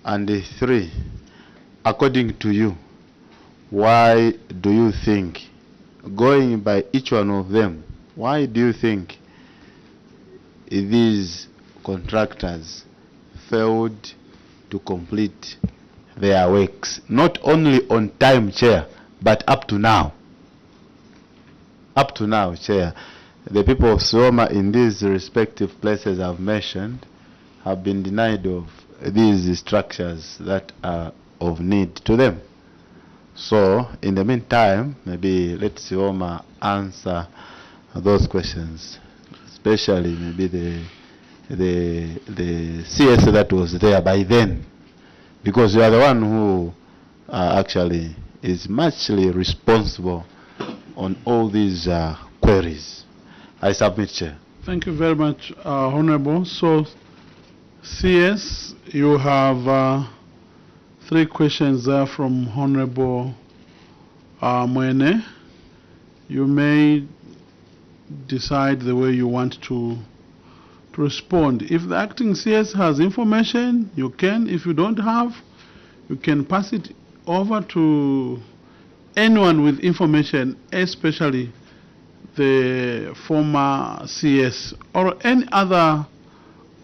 And 3, according to you, why do you think, going by each one of them, why do you think these contractors failed to complete their works, not only on time, Chair, but up to now? Up to now, Chair, the people of SIOMA in these respective places I've mentioned have been denied of these structures that are of need to them. So, in the meantime, maybe let SIOMA answer those questions. especially maybe the CS that was there by then, because you are the one who actually is muchly responsible on all these queries. I submit, Chair. Thank you very much, Honorable. So, CS, you have 3 questions there from Honorable Mwene. You may decide the way you want to respond. If the acting CS has information, you can. If you don't have, you can pass it over to anyone with information, especially the former CS or any other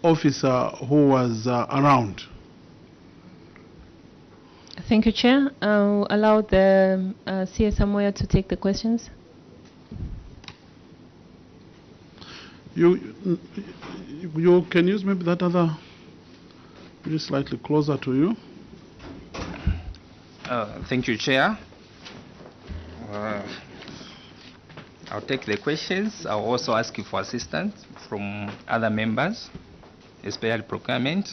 officer who was around. Thank you, Chair. I'll allow the CS Samoya to take the questions. You can use maybe that other, maybe slightly closer to you. Thank you, Chair. I'll take the questions. I'll also ask you for assistance from other members, especially procurement.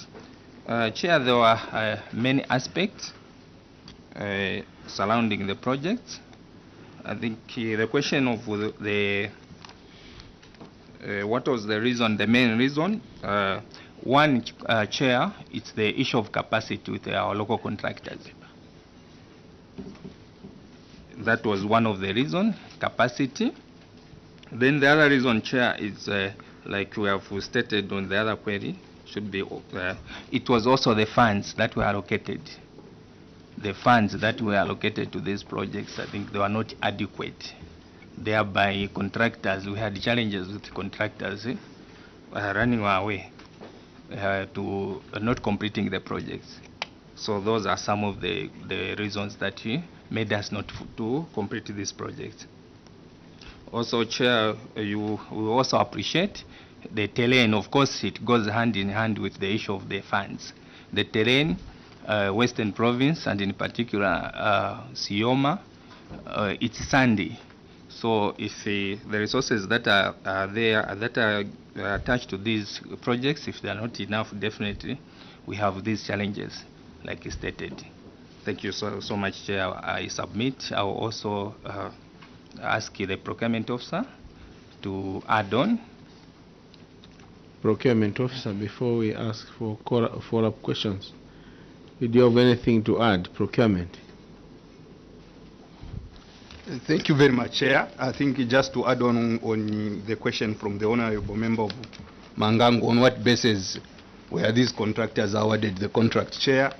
Chair, there were many aspects surrounding the project. I think the question of what was the reason, the main reason? One, Chair, it's the issue of capacity with our local contractors. That was one of the reasons, capacity. Then the other reason, Chair, is like we have stated on the other query, should be it was also the funds that were allocated. The funds that were allocated to these projects, I think they were not adequate. Thereby, contractors, we had challenges with contractors running away to not completing the projects. So those are some of the reasons that made us not to complete this project. Also, Chair, we also appreciate the terrain. Of course, it goes hand in hand with the issue of the funds. The terrain, Western Province, and in particular SIOMA, it's sandy. So if the resources that are there, that are attached to these projects, if they are not enough, definitely we have these challenges, like stated. Thank you so much, Chair. I submit. I will also ask the procurement officer to add on. Procurement officer, before we ask for follow-up questions, do you have anything to add, procurement? Thank you very much, Chair. I think just to add on the question from the Honorable Member of Mangango, on what basis were these contractors awarded the contract? Chair,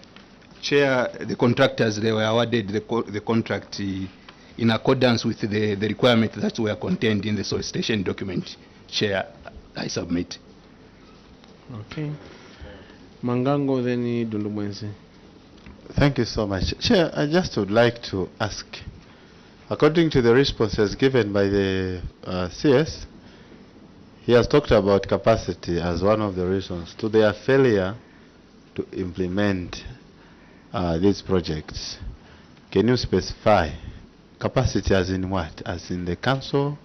the contractors, they were awarded the contract in accordance with the requirements that were contained in the solicitation document. Chair, I submit. Okay. Mangango, then Dundumwensi. Thank you so much. Chair, I just would like to ask, according to the responses given by the CS, he has talked about capacity as one of the reasons to their failure to implement these projects. Can you specify capacity as in what? As in the council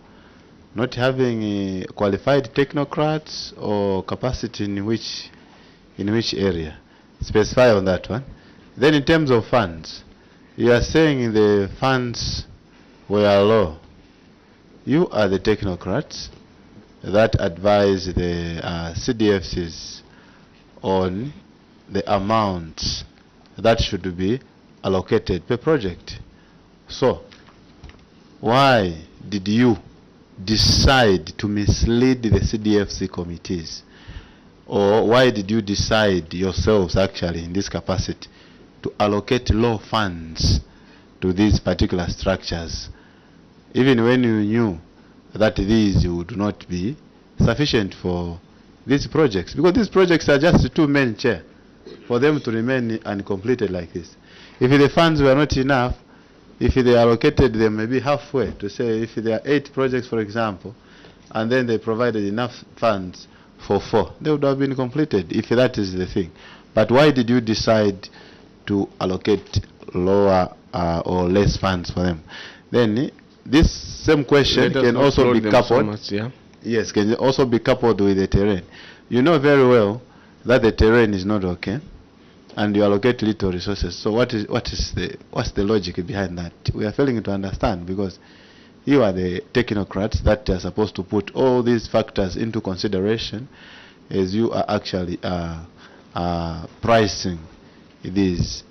not having qualified technocrats, or capacity in which area? Specify on that one. Then in terms of funds, you are saying the funds were low. You are the technocrats that advise the CDFCs on the amounts that should be allocated per project. So, why did you decide to mislead the CDFC committees? Or why did you decide yourselves actually in this capacity to allocate low funds to these particular structures, even when you knew that these would not be sufficient for these projects? Because these projects are just too many, Chair, for them to remain uncompleted like this. If the funds were not enough, if they allocated them maybe halfway, to say if there are 8 projects, for example, and then they provided enough funds for 4, they would have been completed, if that is the thing. But why did you decide to allocate lower or less funds for them? Then this same question can also be coupled. Yes, can also be coupled with the terrain. You know very well that the terrain is not okay, and you allocate little resources. So what's the logic behind that? We are failing to understand, because you are the technocrats that are supposed to put all these factors into consideration as you are actually pricing these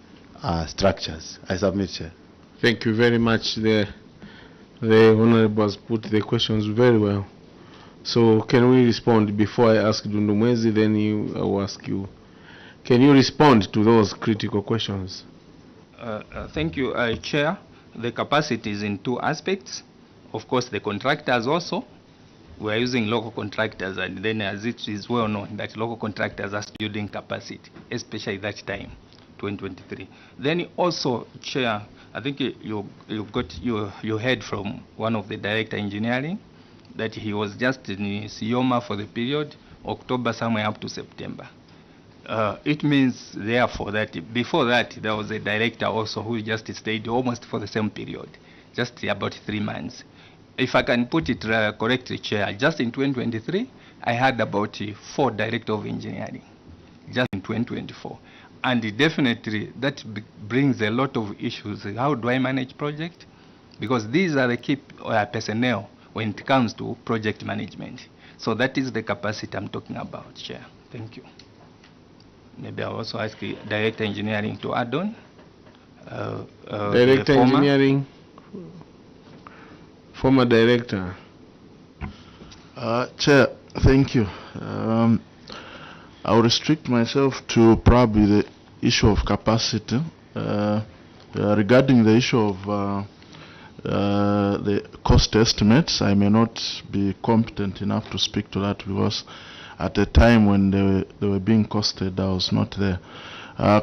structures. I submit, Chair. Thank you very much. The Honorable has put the questions very well. So can we respond before I ask Dundumwezi, then I will ask you. Can you respond to those critical questions? Thank you, Chair. The capacity is in two aspects. Of course, the contractors also. We are using local contractors, and then as it is well known that local contractors are building capacity, especially that time, 2023. Then also, Chair, I think you heard from one of the director engineering that he was just in SIOMA for the period October somewhere up to September. It means therefore that before that there was a director also who just stayed almost for the same period, just about 3 months. If I can put it correctly, Chair, just in 2023 I had about 4 directors of engineering, just in 2024. And definitely that brings a lot of issues. How do I manage project? Because these are the key personnel when it comes to project management. So that is the capacity I'm talking about, Chair. Thank you. Maybe I'll also ask the Director Engineering to add on. Director Engineering, former Director. Chair, thank you. I'll restrict myself to probably the issue of capacity. Regarding the issue of the cost estimates, I may not be competent enough to speak to that, because at the time when they were being costed, I was not there.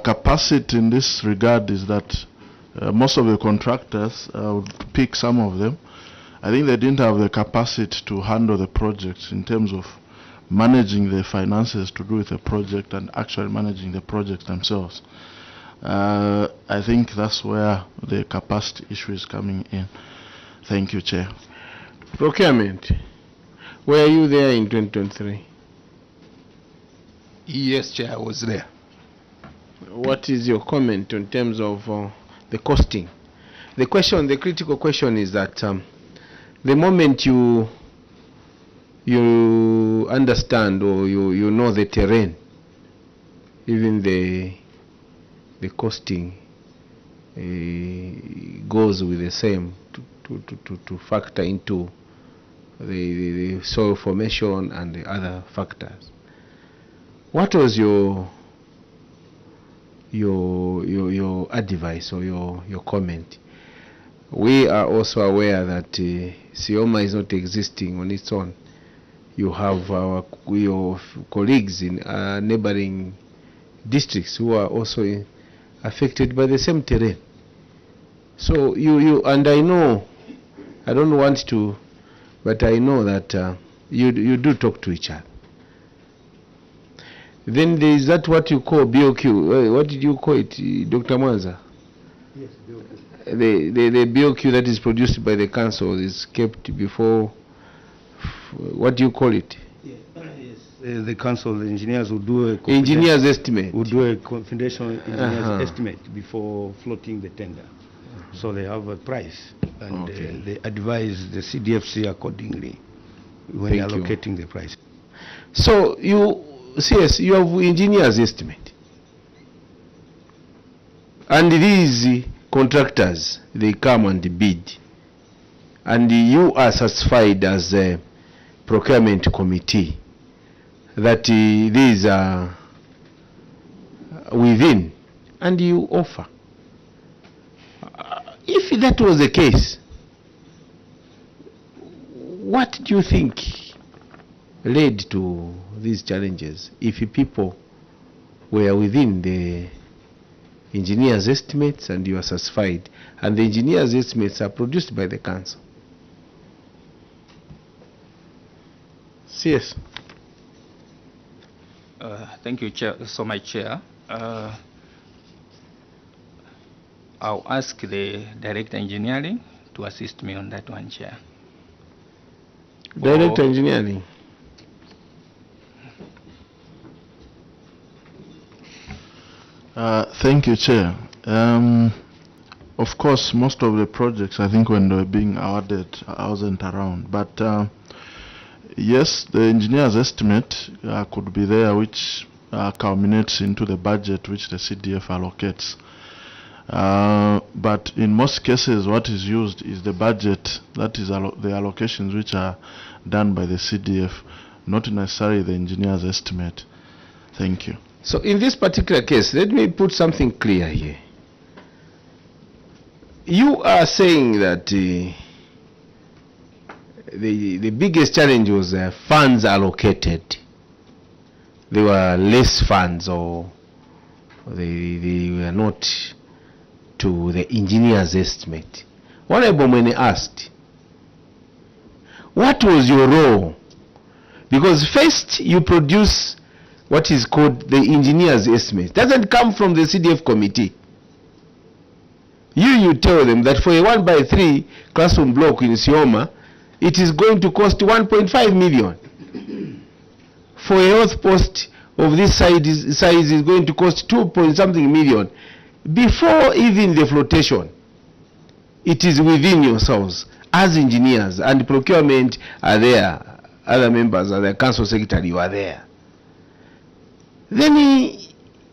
Capacity in this regard is that most of the contractors, I would pick some of them, I think they didn't have the capacity to handle the projects in terms of managing the finances to do with the project and actually managing the project themselves. I think that's where the capacity issue is coming in. Thank you, Chair. Procurement. Were you there in 2023? Yes, Chair, I was there. What is your comment in terms of the costing? The question, the critical question is that the moment you understand or you know the terrain, even the costing goes with the same to factor into the soil formation and the other factors. What was your advice or your comment? We are also aware that SIOMA is not existing on its own. You have your colleagues in neighboring districts who are also affected by the same terrain. So and I know, I don't want to, but I know that you do talk to each other. Then there is that what you call BOQ. What did you call it, Dr. Mwanza? Yes, BOQ. The BOQ that is produced by the council is kept before. What do you call it? Yes, the council, the engineers will do a engineer's estimate. Will do a confidential engineer's estimate before floating the tender. So they have a price, and they advise the CDFC accordingly when allocating the price. So you have engineer's estimate, and these contractors, they come and bid, and you are satisfied as a procurement committee that these are within, and you offer. If that was the case, what do you think led to these challenges? If people were within the engineer's estimates and you are satisfied, and the engineer's estimates are produced by the council. Yes. Thank you, Chair. So, my Chair, I'll ask the Director Engineering to assist me on that one, Chair. Director Engineering. Thank you, Chair. Of course, most of the projects, I think when they were being awarded, I wasn't around. But yes, the engineer's estimate could be there, which culminates into the budget which the CDF allocates. But in most cases, what is used is the budget, that is the allocations which are done by the CDF, not necessarily the engineer's estimate. Thank you. So in this particular case, let me put something clear here. You are saying that the biggest challenge was funds allocated. There were less funds, or they were not to the engineer's estimate. Honorable Mwene asked, what was your role? Because first you produce what is called the engineer's estimate. It doesn't come from the CDF committee. You tell them that for a 1x3 classroom block in SIOMA, it is going to cost 1.5 million. For a health post of this size is going to cost 2-point-something million. Before even the flotation, it is within yourselves as engineers, and procurement are there, other members are the council secretary, you are there. Then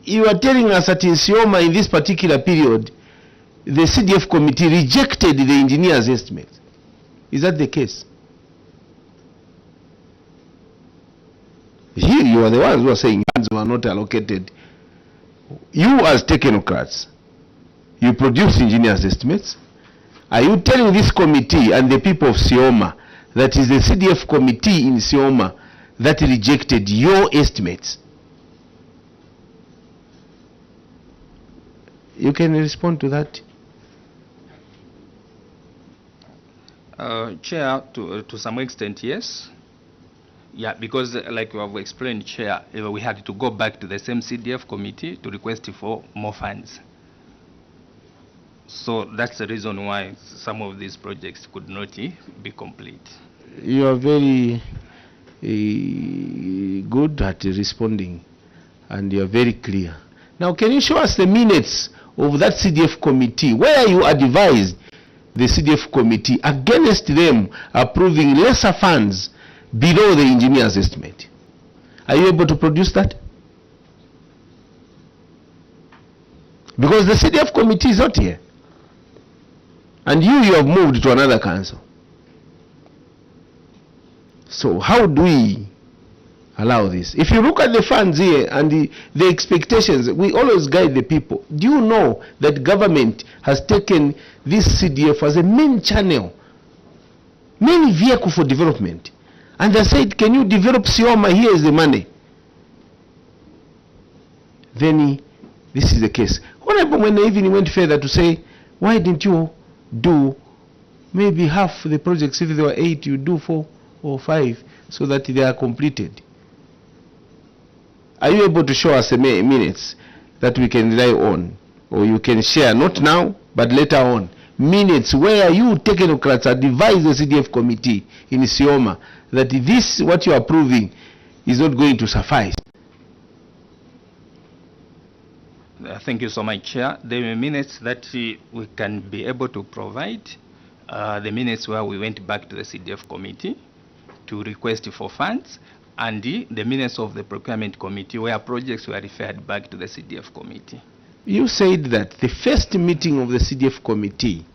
you are telling us that in SIOMA in this particular period, the CDF committee rejected the engineer's estimate. Is that the case? Here you are the ones who are saying funds were not allocated. You as technocrats, you produce engineer's estimates. Are you telling this committee and the people of SIOMA that is the CDF committee in SIOMA that rejected your estimates? You can respond to that. Chair, to some extent, yes. Yeah, because like you have explained, Chair, we had to go back to the same CDF committee to request for more funds. So that's the reason why some of these projects could not be complete. You are very good at responding, and you are very clear. Now, can you show us the minutes of that CDF committee where you advised the CDF committee against them approving lesser funds below the engineer's estimate? Are you able to produce that? Because the CDF committee is not here, and you have moved to another council. So how do we allow this? If you look at the funds here and the expectations, we always guide the people. Do you know that government has taken this CDF as a main channel, main vehicle for development? And they said, can you develop SIOMA? Here is the money. Then this is the case. When they even went further to say, why didn't you do maybe half the projects? If there were 8, you do 4 or 5 so that they are completed. Are you able to show us the minutes that we can rely on, or you can share, not now but later on, minutes where you technocrats advise the CDF committee in SIOMA that this, what you are approving, is not going to suffice? Thank you so much, Chair. The minutes that we can be able to provide, the minutes where we went back to the CDF committee to request for funds, and the minutes of the procurement committee where projects were referred back to the CDF committee. You said that the first meeting of the CDF committee,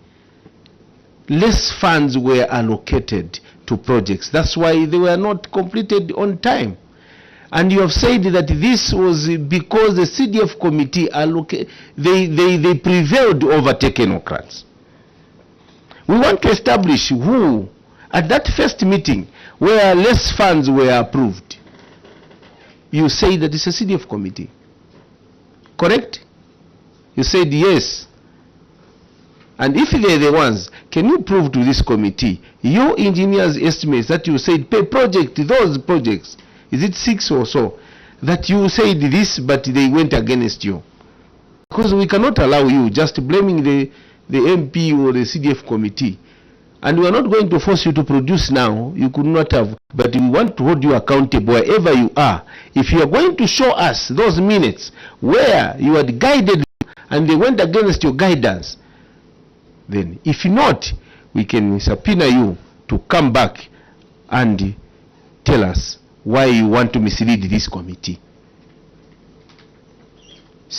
less funds were allocated to projects. That's why they were not completed on time. And you have said that this was because the CDF committee they prevailed over technocrats. We want to establish who, at that first meeting where less funds were approved, you say that it's a CDF committee. Correct? You said yes. And if they're the ones, can you prove to this committee your engineer's estimates that you said per project, those projects, is it 6 or so, that you said this but they went against you? Because we cannot allow you just blaming the MP or the CDF committee And we are not going to force you to produce now. You could not have, but we want to hold you accountable wherever you are. If you are going to show us those minutes where you had guided and they went against your guidance, then if not, we can subpoena you to come back and tell us why you want to mislead this committee.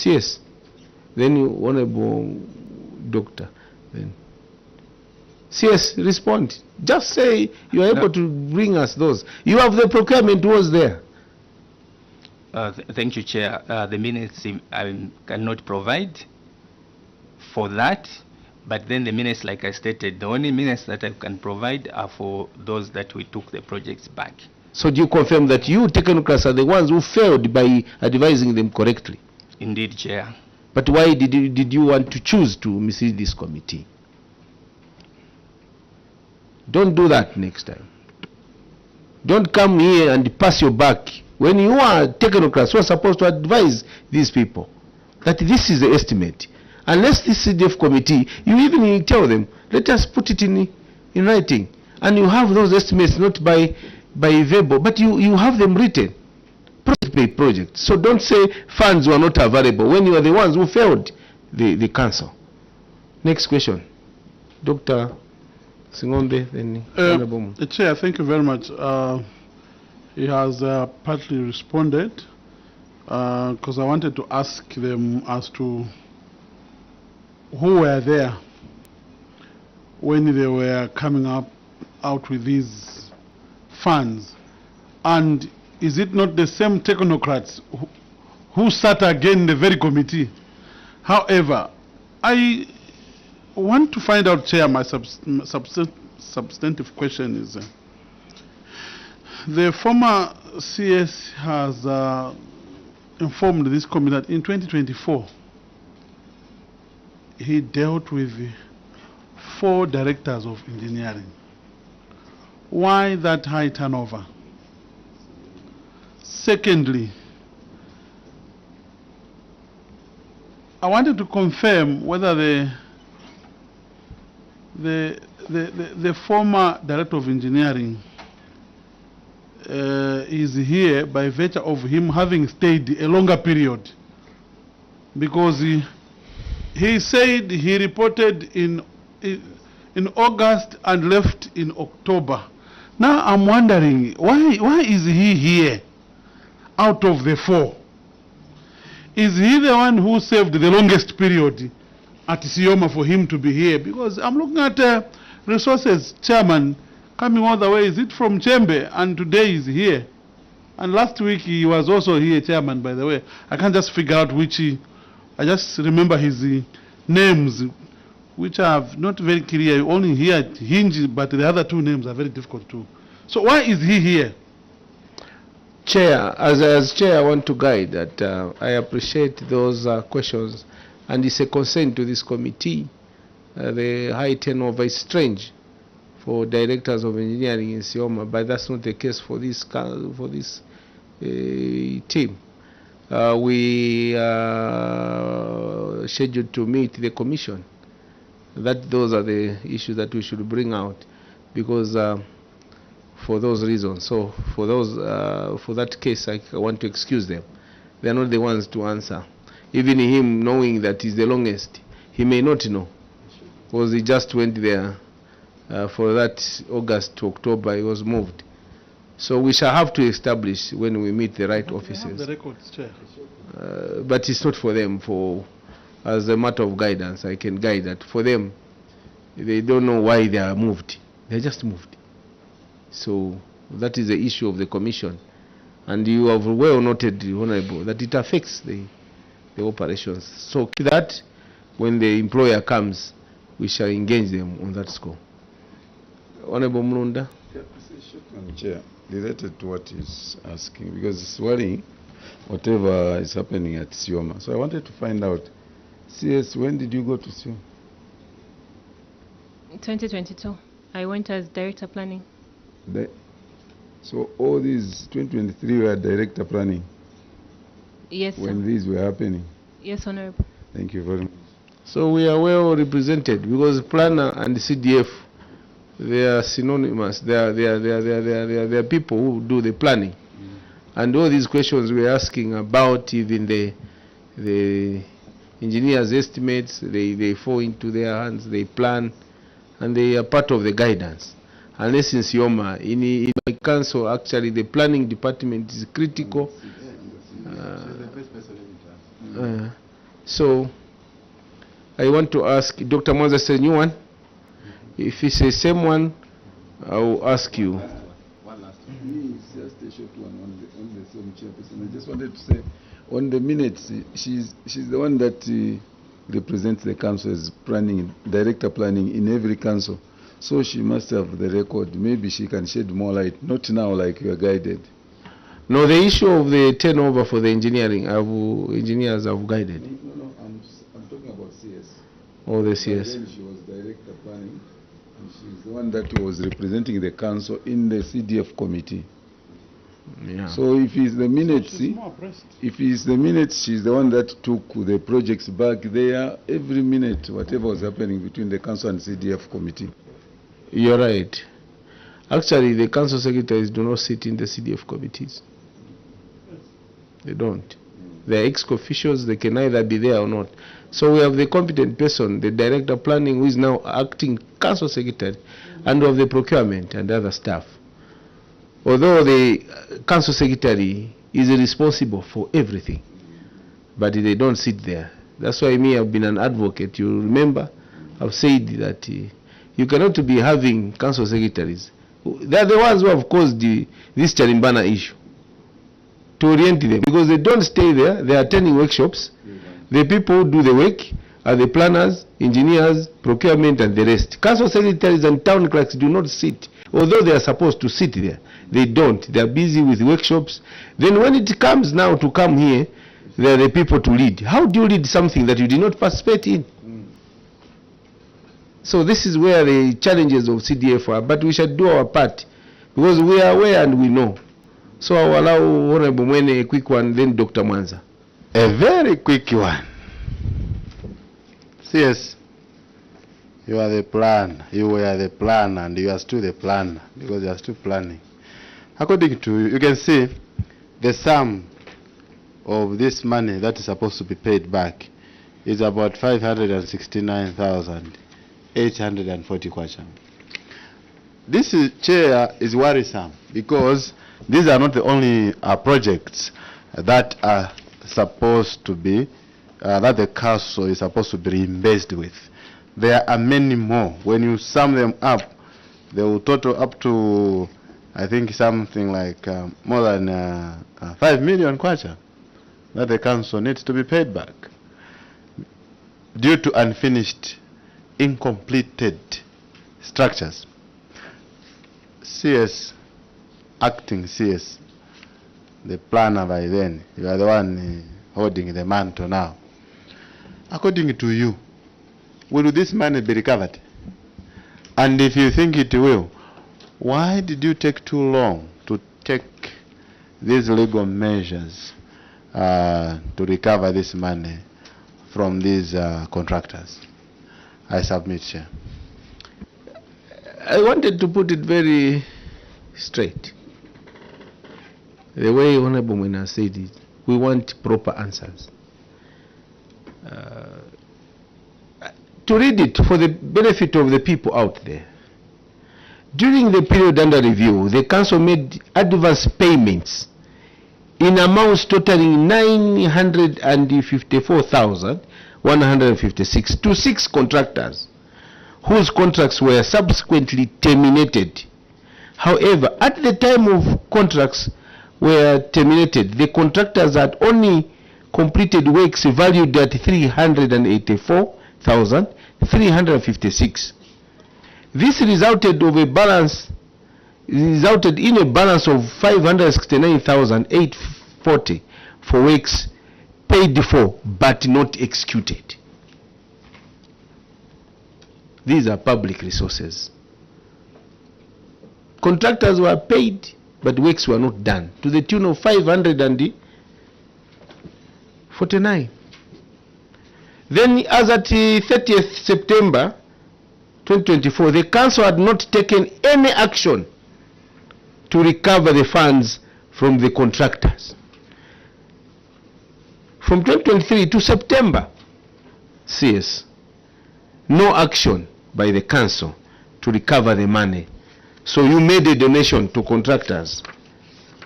Yes. Then you, Honorable Doctor, then. Yes, respond. Just say you are able to bring us those. You have the procurement was there. Thank you, Chair. The minutes I cannot provide for that, but then the minutes, like I stated, the only minutes that I can provide are for those that we took the projects back. So do you confirm that you technocrats are the ones who failed by advising them correctly? Indeed, Chair. But why did you want to choose to mislead this committee? Don't do that next time. Don't come here and pass your back. When you are technocrats who are supposed to advise these people that this is the estimate. Unless this CDF committee, you even tell them, let us put it in writing. And you have those estimates not by verbal, but you have them written. Project by project. So don't say funds were not available when you are the ones who failed the council. Next question. Dr. Singombe, then Chair, thank you very much. He has partly responded because I wanted to ask them as to who were there when they were coming out with these funds, and is it not the same technocrats who sat again in the very committee? However, I want to find out, Chair, my substantive question is the former CS has informed this committee that in 2024 he dealt with 4 directors of engineering. Why that high turnover? Secondly, I wanted to confirm whether the former director of engineering is here by virtue of him having stayed a longer period, because he said he reported in August and left in October. Now I'm wondering why is he here out of the 4? Is he the one who served the longest period at SIOMA for him to be here? Because I'm looking at resources chairman coming all the way, is it from Chembe, and today is here. And last week he was also here, chairman, by the way. I can't just figure out which I just remember his names, which are not very clear. You only hear Hinge, but the other 2 names are very difficult too. So why is he here? Chair, as Chair, I want to guide that I appreciate those questions, and it's a concern to this committee. The high turnover is strange for directors of engineering in SIOMA, but that's not the case for this team. We are scheduled to meet the commission. Those are the issues that we should bring out, because for those reasons. So for that case, I want to excuse them. They are not the ones to answer. Even him, knowing that he's the longest, he may not know, because he just went there for that August to October. He was moved. So we shall have to establish when we meet the right officers. The records, Chair. But it's not for them. As a matter of guidance, I can guide that. For them, they don't know why they are moved. They're just moved. So that is the issue of the commission. And you have well noted, Honorable, that it affects the operations. So that when the employer comes, we shall engage them on that score. Honorable Mulunda. Chair, related to what he's asking, because it's worrying whatever is happening at SIOMA. So I wanted to find out, CS, when did you go to SIOMA? 2022. I went as director planning. So all these 2023 were director planning? Yes, sir. When these were happening? Yes, Honorable. Thank you very much. So we are well represented, because planner and CDF They are synonymous. They are people who do the planning. And all these questions we're asking about, even the engineers' estimates, they fall into their hands, they plan, and they are part of the guidance. Unless in SIOMA, in my council, actually the planning department is critical. So I want to ask Dr. Moses, a new one. If it's the same one, I will ask you. One last one. Just a short one on the same chairperson. I just wanted to say, on the minutes, she's the one that represents the council as planning, director planning in every council. So she must have the record. Maybe she can shed more light. Not now, like you are guided. No, the issue of the turnover for the engineering, engineers have guided. No, I'm talking about CS. Oh, the CS. Then she was director planning, and she's the one that was representing the council in the CDF committee. Yeah. So if it's the minutes, she's the one that took the projects back there every minute, whatever was happening between the council and CDF committee. You're right. Actually, the council secretaries do not sit in the CDF committees. They don't. They're ex-officials. They can either be there or not. So we have the competent person, the director planning, who is now acting council secretary, and of the procurement and other staff. Although the council secretary is responsible for everything, but they don't sit there. That's why me, I've been an advocate. You remember, I've said that you cannot be having council secretaries. They are the ones who have caused this Charimbana issue, to orient them, because they don't stay there. They are attending workshops. The people who do the work are the planners, engineers, procurement, and the rest. Council secretaries and town clerks do not sit, although they are supposed to sit there. They don't. They are busy with workshops. Then when it comes now to come here, they are the people to lead. How do you lead something that you did not participate in? So this is where the challenges of CDF are, but we should do our part, because we are aware and we know. So I will allow Honorable Mwene a quick one, then Dr. Mwanza. A very quick one. Yes, you are the plan. You were the plan, and you are still the plan, because you are still planning. According to you can see the sum of this money that is supposed to be paid back is about 569,840 kwacha. This chair is worrisome, because these are not the only projects that are supposed to be that the council is supposed to be reimbursed with. There are many more. When you sum them up, they will total up to, I think, something like more than 5 million kwacha that the council needs to be paid back due to unfinished, incompleted structures. CS, acting CS, the planner by then, you are the one holding the mantle now. According to you, will this money be recovered? And if you think it will, why did you take too long to take these legal measures to recover this money from these contractors? I submit, Chair. I wanted to put it very straight. The way Honorable Mwena said it, we want proper answers. To read it for the benefit of the people out there. During the period under review, the council made advance payments in amounts totaling 954,156 to 6 contractors whose contracts were subsequently terminated. However, at the time of contracts were terminated, the contractors had only completed works valued at 384,356. This resulted in a balance of 569,840 for works paid for but not executed. These are public resources. Contractors were paid, but works were not done, to the tune of 549. Then, as at 30th September 2024, the council had not taken any action to recover the funds from the contractors. From 2023 to September, CS, no action by the council to recover the money. So you made a donation to contractors,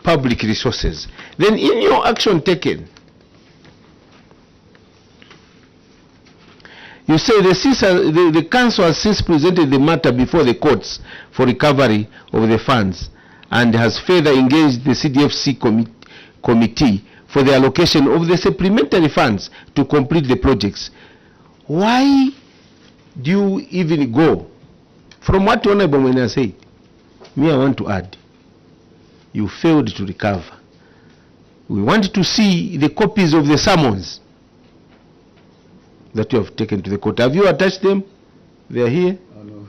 public resources. Then in your action taken, you say the council has since presented the matter before the courts for recovery of the funds and has further engaged the CDFC committee for the allocation of the supplementary funds to complete the projects. Why do you even go? From what Honorable Mena said, me I want to add, you failed to recover. We want to see the copies of the summons that you have taken to the court. Have you attached them? They are here. Oh, no.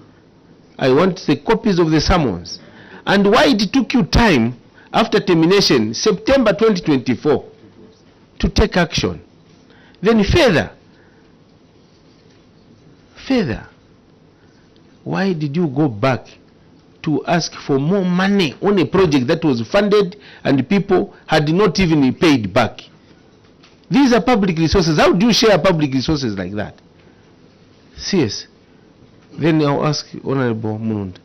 I want the copies of the summons. And why it took you time after termination, September 2024, to take action. Then further, why did you go back to ask for more money on a project that was funded and people had not even paid back? These are public resources. How do you share public resources like that? Yes. Then I'll ask Honorable Mulunda.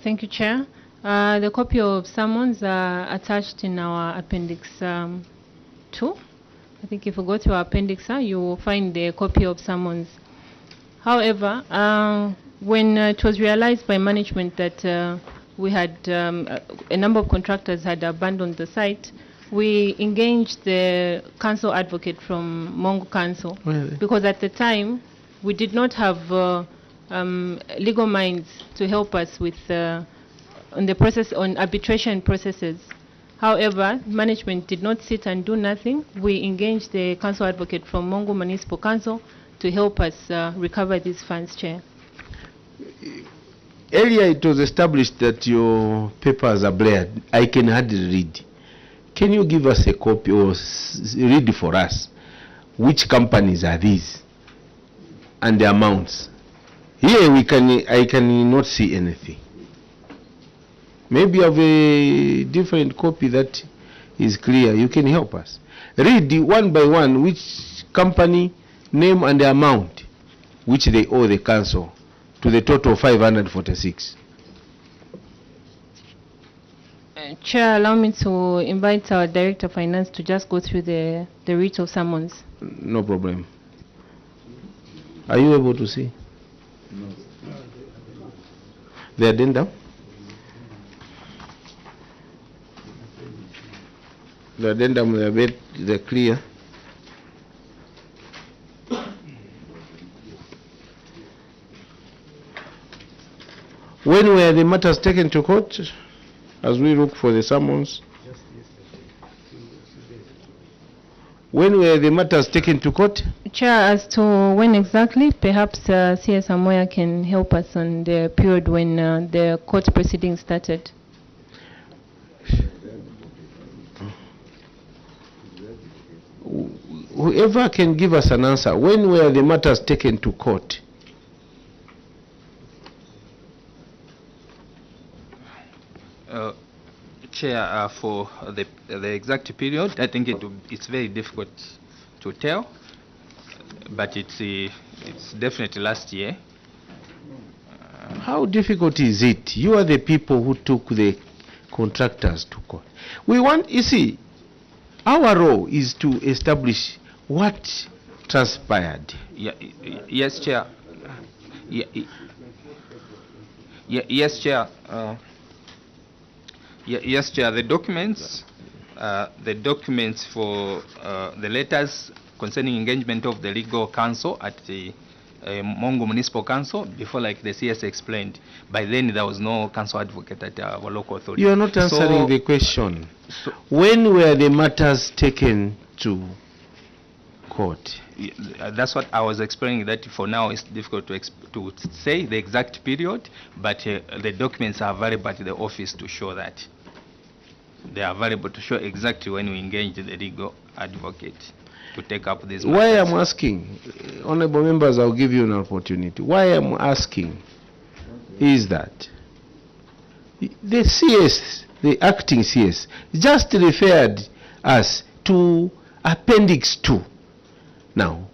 Thank you, Chair. The copy of summons are attached in our Appendix 2. I think if you go to our Appendix, you will find the copy of summons. However, when it was realized by management that we had a number of contractors had abandoned the site, we engaged the council advocate from Mongo Council. Really? Because at the time we did not have legal minds to help us with on the process on arbitration processes. However, management did not sit and do nothing. We engaged the council advocate from Mongo Municipal Council to help us recover these funds, Chair. Earlier it was established that your papers are blurred. I can hardly read. Can you give us a copy or read for us which companies are these and the amounts? Here I cannot see anything. Maybe you have a different copy that is clear. You can help us. Read one by one which company, name and the amount which they owe the council to the total of 546. Chair, allow me to invite our Director of Finance to just go through the writ of summons. No problem. Are you able to see? No. The addendum? The addendum, they're clear. When were the matters taken to court, as we look for the summons? When were the matters taken to court? Chair, as to when exactly, perhaps CS Amoya can help us on the period when the court proceedings started. Whoever can give us an answer, when were the matters taken to court? Chair, for the exact period, I think it's very difficult to tell, but it's definitely last year. How difficult is it? You are the people who took the contractors to court. We want, you see, our role is to establish what transpired. Yes, Chair. Yes, Chair. Yes, Chair. The documents for the letters concerning engagement of the legal counsel at the Mongo Municipal Council, before, like the CS explained, by then there was no council advocate at our local authority. You are not answering the question. When were the matters taken to court? That's what I was explaining, that for now it's difficult to say the exact period, but the documents are available at the office to show that. They are available to show exactly when we engaged the legal advocate. to take up this. Why I'm asking, honorable members, I'll give you an opportunity. Why I'm asking is that the CS, the acting CS, just referred us to Appendix 2. Now,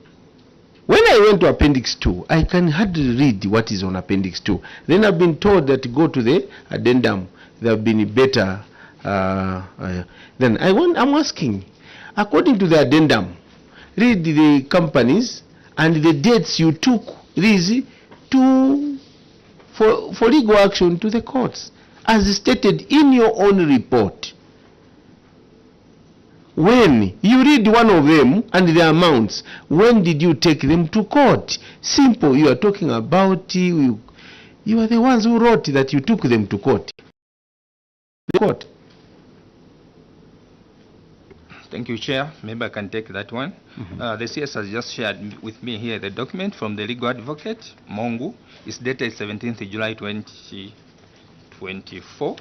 when I went to Appendix 2, I can hardly read what is on Appendix 2. Then I've been told that to go to the addendum. There have been better. Then I'm asking, according to the addendum, read the companies and the dates you took these for legal action to the courts, as stated in your own report. When you read one of them and the amounts, when did you take them to court? Simple. You are talking about, you are the ones who wrote that you took them to court. The court. Thank you, Chair. Maybe I can take that one. The CS has just shared with me here the document from the legal advocate, Mongu. It's dated 17th July 2024.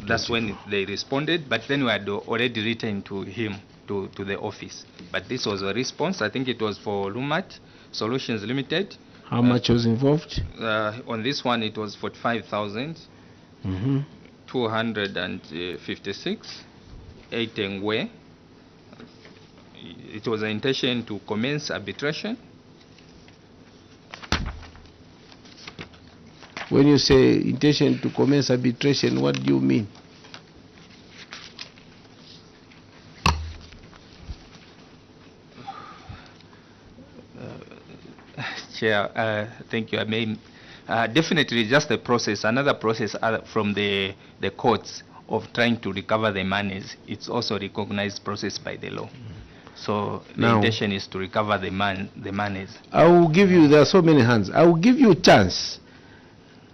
That's when they responded, but then we had already written to him, to the office. But this was a response. I think it was for Lumat Solutions Limited. How much was involved? On this one, it was 45,256. 8 Ngwe. It was an intention to commence arbitration. When you say intention to commence arbitration, what do you mean? Chair, thank you. I mean, definitely just a process, another process from the courts of trying to recover the monies. It's also a recognized process by the law. So the intention is to recover the monies. I will give you, there are so many hands, I will give you a chance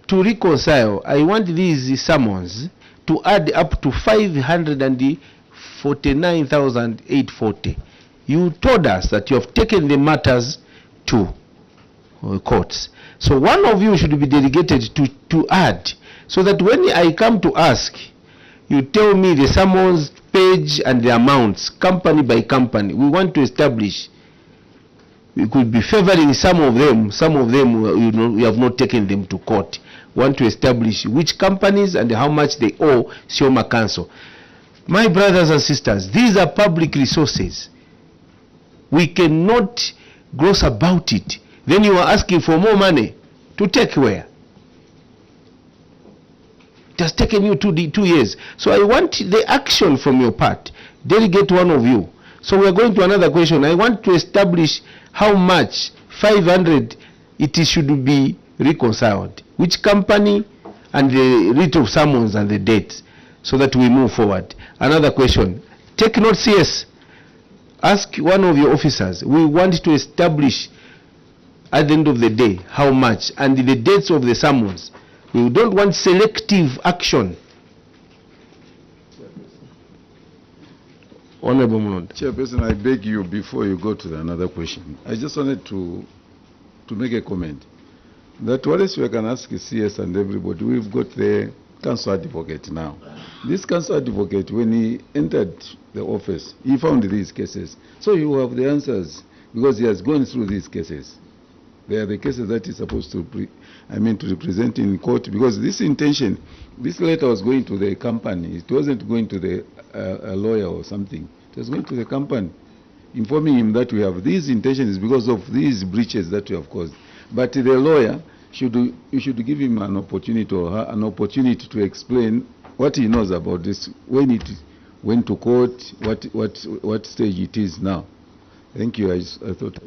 to reconcile. I want these summons to add up to 549,840. You told us that you have taken the matters to courts. So one of you should be delegated to add, so that when I come to ask, you tell me the summons page and the amounts, company by company. We want to establish. We could be favoring some of them, you know, we have not taken them to court. Want to establish which companies and how much they owe SIOMA Council. My brothers and sisters, these are public resources. We cannot gloss about it. Then you are asking for more money to take where? It has taken you 2 years. So I want the action from your part. Delegate one of you. So we are going to another question. I want to establish how much 500 it should be reconciled. Which company and the writ of summons and the dates, so that we move forward. Another question. Take note, CS. Ask one of your officers. We want to establish at the end of the day how much and the dates of the summons. We don't want selective action. Honorable Mulonda. Chairperson, I beg you, before you go to another question, I just wanted to make a comment. That what else we can ask CS and everybody, we've got the council advocate now. This council advocate, when he entered the office, he found these cases. So you have the answers, because he has gone through these cases. They are the cases that he's supposed to to represent in court, because this intention, this letter was going to the company. It wasn't going to the a lawyer or something. It was going to the company, informing him that we have these intentions because of these breaches that we have caused. But the lawyer you should give him an opportunity or her an opportunity to explain what he knows about this, when it went to court, what stage it is now. Thank you. I thought.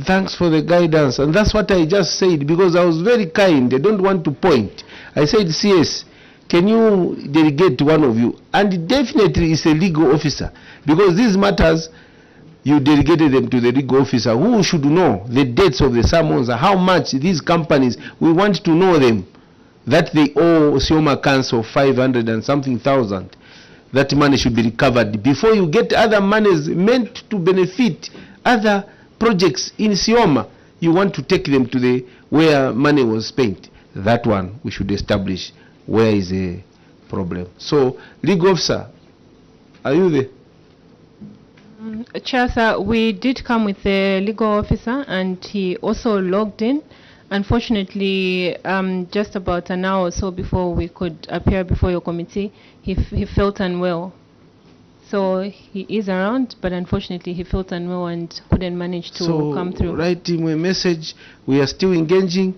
Thanks for the guidance, and that's what I just said, because I was very kind. I don't want to point. I said, CS, can you delegate one of you? And definitely it's a legal officer, because these matters, you delegated them to the legal officer who should know the dates of the summons, how much these companies, we want to know them, that they owe SIOMA Council 500 and something thousand. That money should be recovered before you get other monies meant to benefit other projects in SIOMA. You want to take them to the where money was spent. That one we should establish where is the problem. So, legal officer, are you there? Chair, sir, we did come with the legal officer and he also logged in. Unfortunately, just about an hour or so before we could appear before your committee, he felt unwell. So he is around, but unfortunately he felt unwell and couldn't manage to come through. Write him a message. We are still engaging.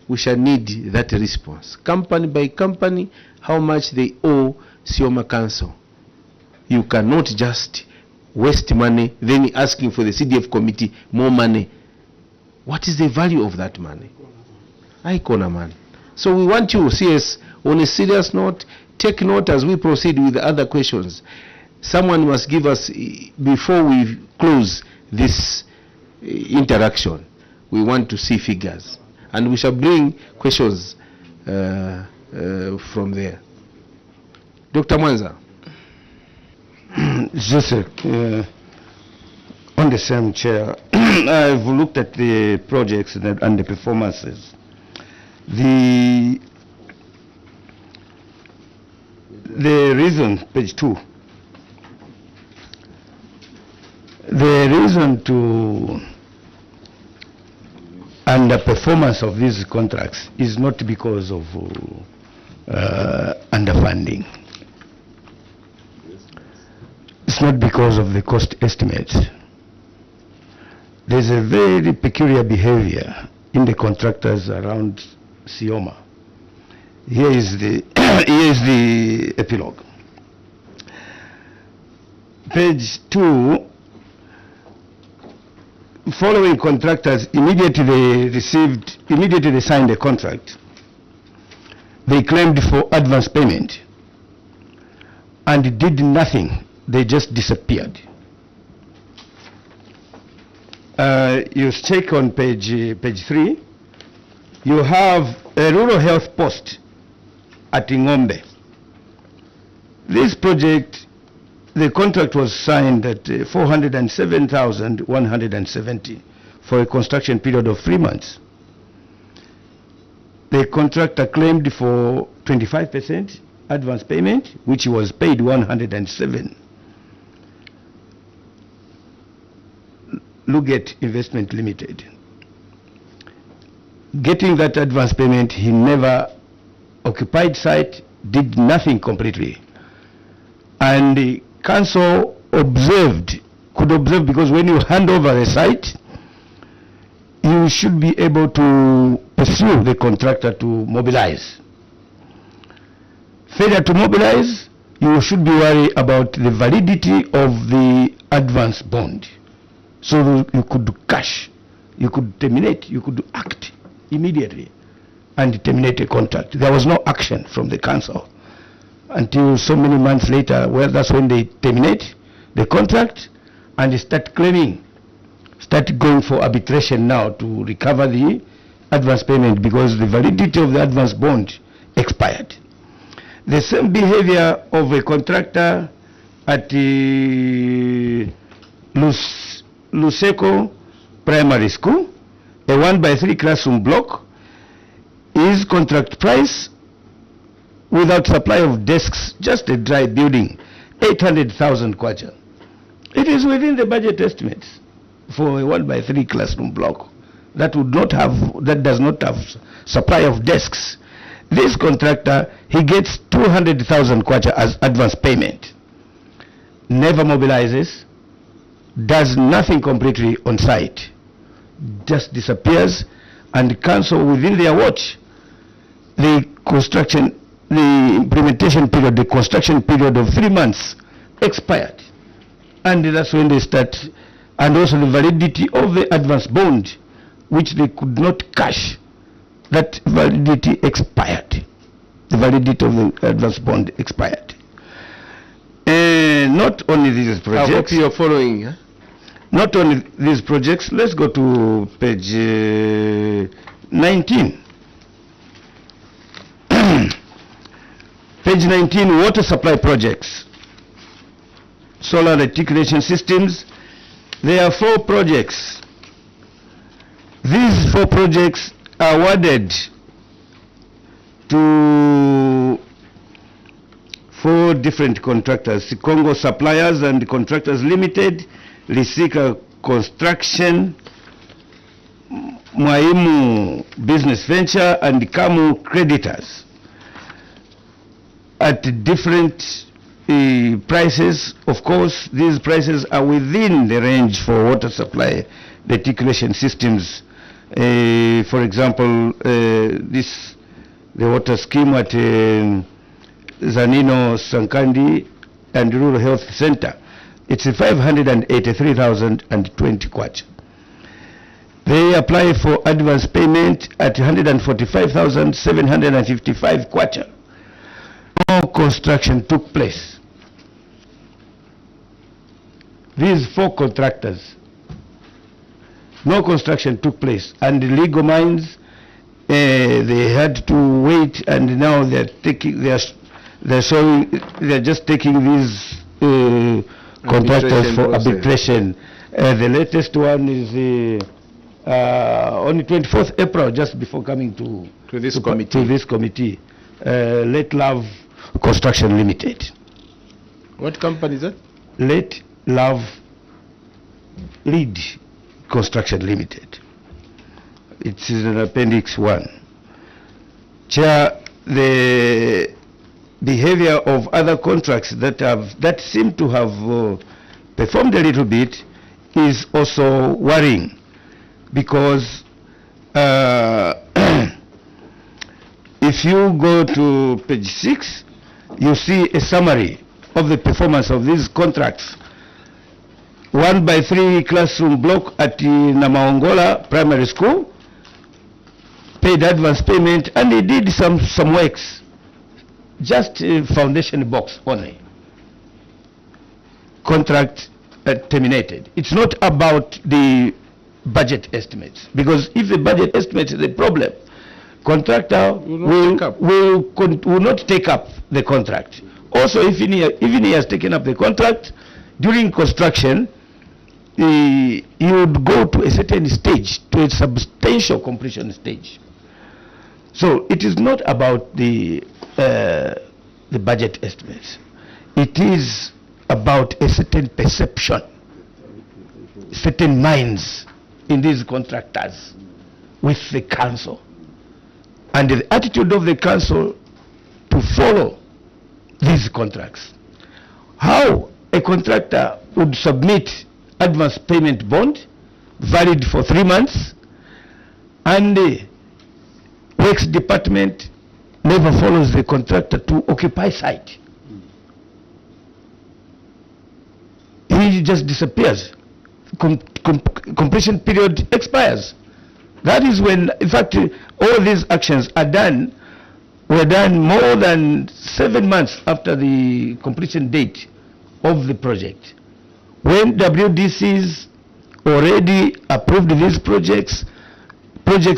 We shall need that response. Company by company, how much they owe SIOMA Council. You cannot just waste money, then asking for the CDF committee more money. What is the value of that money? Icona, man. So we want you, CS, on a serious note, take note as we proceed with the other questions. Someone must give us, before we close this interaction, we want to see figures. And we shall bring questions from there. Dr. Mwanza. Joseph, on the same chair, I've looked at the projects and the performances. The reason, page 2, the reason to underperformance of these contracts is not because of underfunding. It's not because of the cost estimates. There's a very peculiar behavior in the contractors around SIOMA. Here is the here is the epilogue. Page 2. Following contractors immediately they signed a contract. They claimed for advance payment and did nothing. They just disappeared. You check on page 3. You have a rural health post at Ingombe. This project, the contract was signed at 407,170 for a construction period of 3 months. The contractor claimed for 25% advance payment, which was paid 107. Luget Investment Limited. Getting that advance payment, he never occupied site, did nothing completely. And the council could observe, because when you hand over a site, you should be able to pursue the contractor to mobilize. Failure to mobilize, you should be worried about the validity of the advance bond. So you could cash, you could terminate, you could act immediately and terminate a contract. There was no action from the council until so many months later, well, that's when they terminate the contract and they start claiming, start going for arbitration now to recover the advance payment because the validity of the advance bond expired. The same behavior of a contractor at the Luseko Primary School, a 1x3 classroom block, is contract price without supply of desks, just a dry building, 800,000 kwacha. It is within the budget estimates for a 1x3 classroom block that does not have supply of desks. This contractor, he gets 200,000 kwacha as advance payment, never mobilizes, does nothing completely on site, just disappears, and council within their watch, the implementation period, the construction period of 3 months expired. And that's when they start, and also the validity of the advance bond, which they could not cash, that validity expired. The validity of the advance bond expired. Not only these projects. I hope you are following. Huh? Not only these projects, let's go to page 19. Page 19, water supply projects. Solar reticulation systems. There are 4 projects. These 4 projects are awarded to 4 different contractors, Congo Suppliers and Contractors Limited, Lisika Construction, Mwaimu Business Venture, and Kamu creditors at different prices. Of course, these prices are within the range for water supply reticulation systems. For example, the water scheme at Zanino, Sankandi, and Rural Health Center, it's 583,020 kwacha. They apply for advance payment at 145,755 kwacha. No construction took place. These 4 contractors, no construction took place, and the legal minds, they had to wait, and now they're just taking these contractors for arbitration. The latest one is on the 24th April, just before coming to this committee. Let Love Construction Limited. What company is that? Let Love Lead Construction Limited. It's in Appendix 1. Chair, the behavior of other contracts that seem to have performed a little bit is also worrying, because if you go to page 6, you see a summary of the performance of these contracts. 1x3 classroom block at the Namaongola Primary School, paid advance payment, and they did some works, just a foundation box only. Contract terminated. It's not about the budget estimates, because if the budget estimate is the problem, contractor will not take up the contract. Also, even he has taken up the contract, during construction, he would go to a certain stage, to a substantial completion stage. So it is not about the budget estimates. It is about a certain perception, certain minds in these contractors with the council, and the attitude of the council to follow these contracts. How a contractor would submit advance payment bond valid for 3 months, and the works department never follows the contractor to occupy site. He just disappears. Completion period expires. That is when, in fact, all these actions were done more than 7 months after the completion date of the project. When WDCs already approved these projects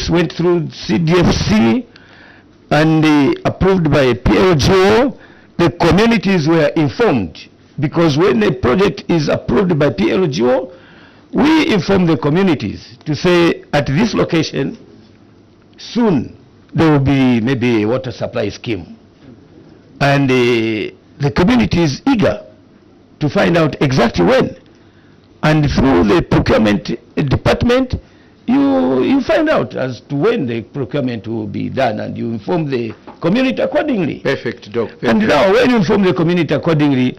went through CDFC and approved by PLGO, the communities were informed, because when a project is approved by PLGO, we inform the communities to say, at this location, soon there will be maybe a water supply scheme. And the community is eager to find out exactly when. And through the procurement department, you find out as to when the procurement will be done, and you inform the community accordingly. Perfect, Doc. Perfect. And now when you inform the community accordingly,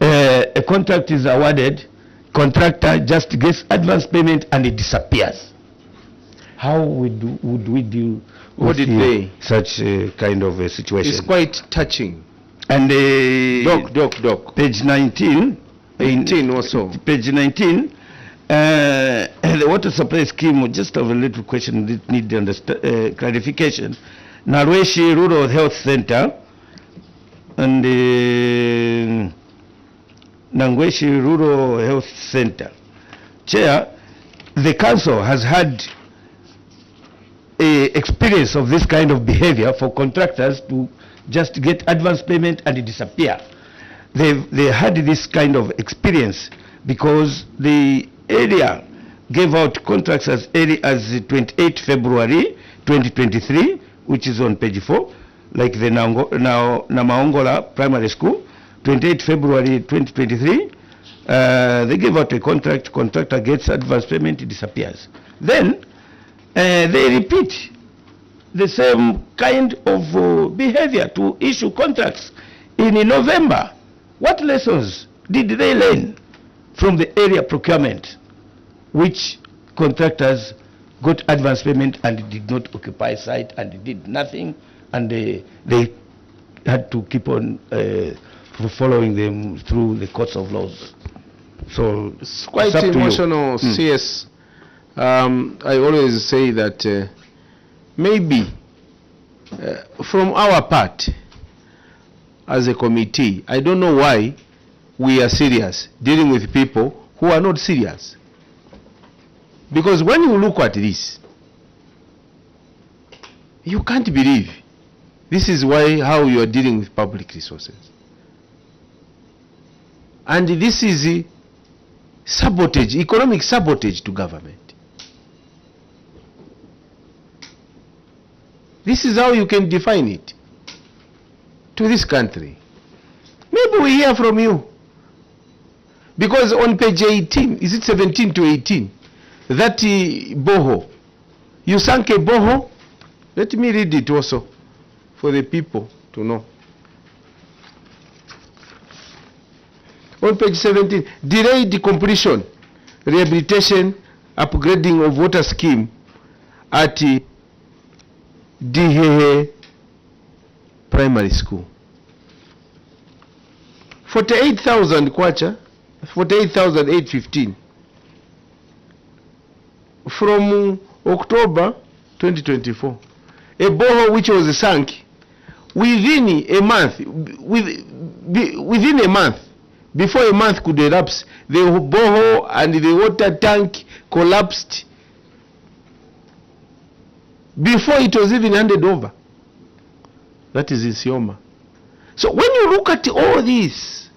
a contract is awarded, contractor just gets advance payment and it disappears. How would we deal with such a kind of a situation? It's quite touching. And Doc. Page 19. 18 also. Page 19. The water supply scheme, just have a little question that need clarification. Narweshi Rural Health Center and Nangweshi Rural Health Center. Chair, the council has had a experience of this kind of behavior for contractors to just get advance payment and disappear. They had this kind of experience because the area gave out contracts as early as 28 February 2023, which is on page 4, like the Namaongola Primary School, 28 February 2023, They give out a contract, contractor gets advance payment, it disappears. Then they repeat the same kind of behavior to issue contracts in November. What lessons did they learn from the area procurement, which contractors got advance payment and did not occupy site and did nothing, and they had to keep on following them through the courts of laws? So it's quite emotional, CS. I always say that maybe from our part as a committee, I don't know why we are serious dealing with people who are not serious. Because when you look at this, you can't believe this is how you are dealing with public resources. And this is sabotage, economic sabotage to government. This is how you can define it to this country. Maybe we hear from you. Because on page 18, is it 17 to 18? That boho, you sank a boho. Let me read it also for the people to know. On page 17, delayed completion, rehabilitation, upgrading of water scheme at Dihehe Primary School. 48,000 kwacha, 48,815 from October 2024. A borehole which was sunk within a month, within a month, before a month could elapse, the borehole and the water tank collapsed before it was even handed over. That is in SIOMA. So when you look at all this,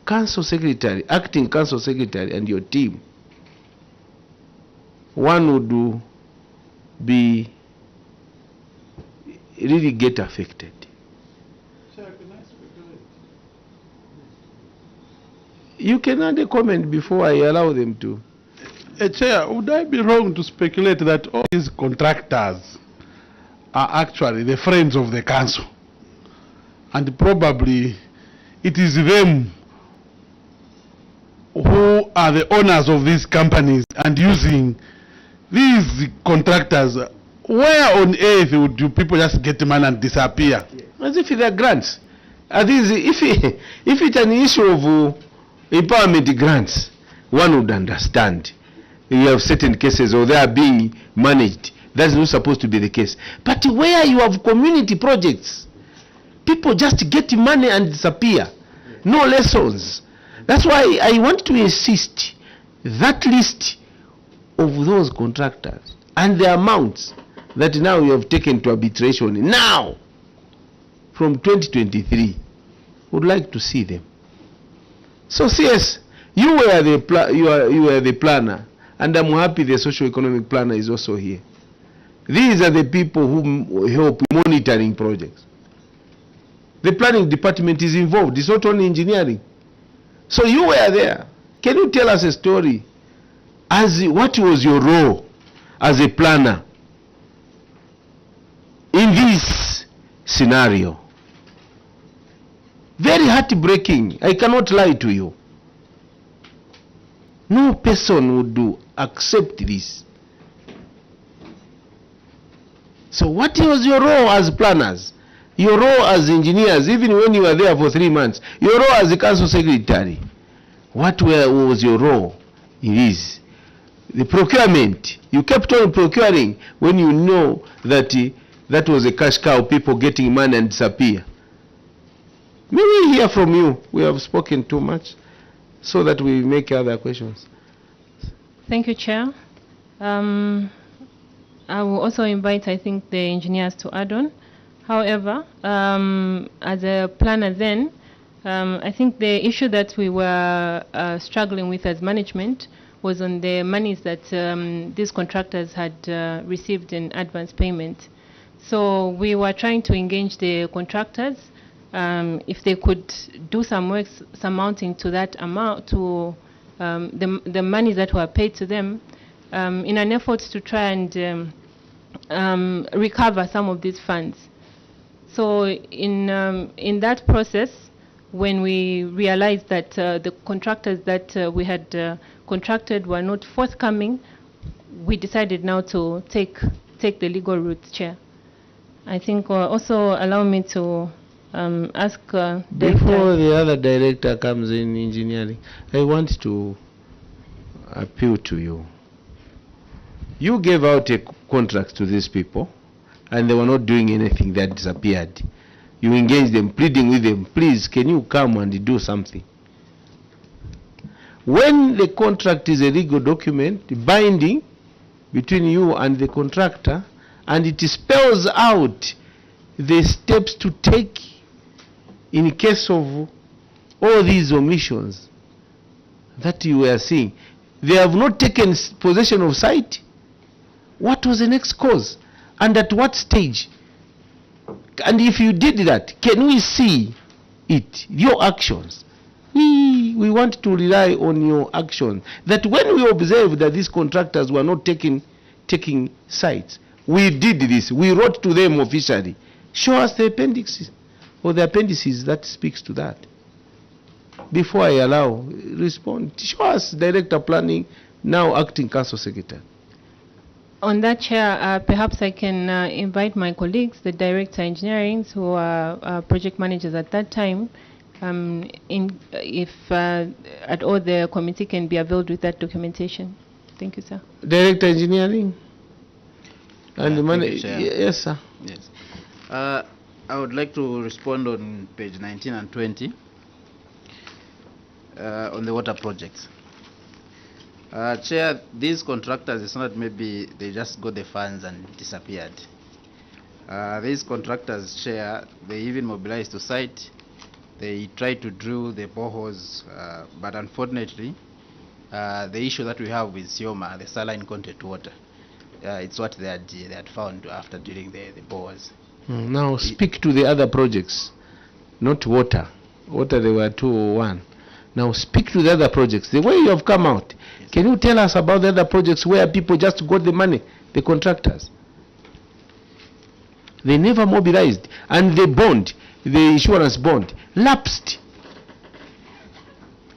council secretary, acting council secretary and your team, one would be really get affected. You can add a comment before I allow them to. Chair, would I be wrong to speculate that all these contractors are actually the friends of the council? And probably it is them who are the owners of these companies and using these contractors. Where on earth would you people just get money and disappear? As if they're grants. If it's an issue of empowerment grants, one would understand. You have certain cases or they are being managed. That's not supposed to be the case. But where you have community projects, people just get money and disappear. No lessons. That's why I want to insist that list of those contractors and the amounts that now you have taken to arbitration now from 2023, would like to see them. So CS, you were the planner, and I'm happy the socio-economic planner is also here. These are the people who help monitoring projects. The planning department is involved. It's not only engineering. So you were there. Can you tell us a story? What was your role as a planner in this scenario? Very heartbreaking. I cannot lie to you. No person would accept this. So what was your role as planners? Your role as engineers, even when you were there for 3 months? Your role as a council secretary? What was your role in this? The procurement. You kept on procuring when you know that that was a cash cow, people getting money and disappear. May we hear from you? We have spoken too much, so that we make other questions. Thank you, Chair. I will also invite, I think, the engineers to add on. However, as a planner then, I think the issue that we were struggling with as management was on the monies that these contractors had received in advance payment. So we were trying to engage the contractors if they could do some works amounting to that amount, to the money that were paid to them, in an effort to try and recover some of these funds. So in that process, when we realized that the contractors that we had contracted were not forthcoming, we decided now to take the legal route, Chair. I think also allow me to ask before the other director comes in engineering, I want to appeal to you. You gave out a contract to these people and they were not doing anything, that disappeared. You engaged them, pleading with them, please, can you come and do something? When the contract is a legal document, binding between you and the contractor, and it spells out the steps to take in case of all these omissions that you were seeing, they have not taken possession of site. What was the next cause? And at what stage? And if you did that, can we see it, your actions? We want to rely on your action. That when we observe that these contractors were not taking sites, we did this, we wrote to them officially. Show us the appendixes or the appendices that speaks to that. Before I allow, respond. Show us Director Planning, now Acting Council Secretary. On that, Chair, perhaps I can invite my colleagues, the Director Engineering, who are project managers at that time, if at all the committee can be availed with that documentation. Thank you, sir. Director Engineering. And the money. Yes, sir. Yes. I would like to respond on page 19 and 20 on the water projects. Chair, these contractors, it's not maybe they just got the funds and disappeared. These contractors, Chair, they even mobilized to site. They tried to drill the boreholes, but unfortunately, the issue that we have with SIOMA, the saline content water, it's what they had found after drilling the bores. Now speak to the other projects, not water. Water, they were 2 or 1. Now speak to the other projects. The way you have come out, can you tell us about the other projects where people just got the money, the contractors? They never mobilized, and the bond, the insurance bond, lapsed.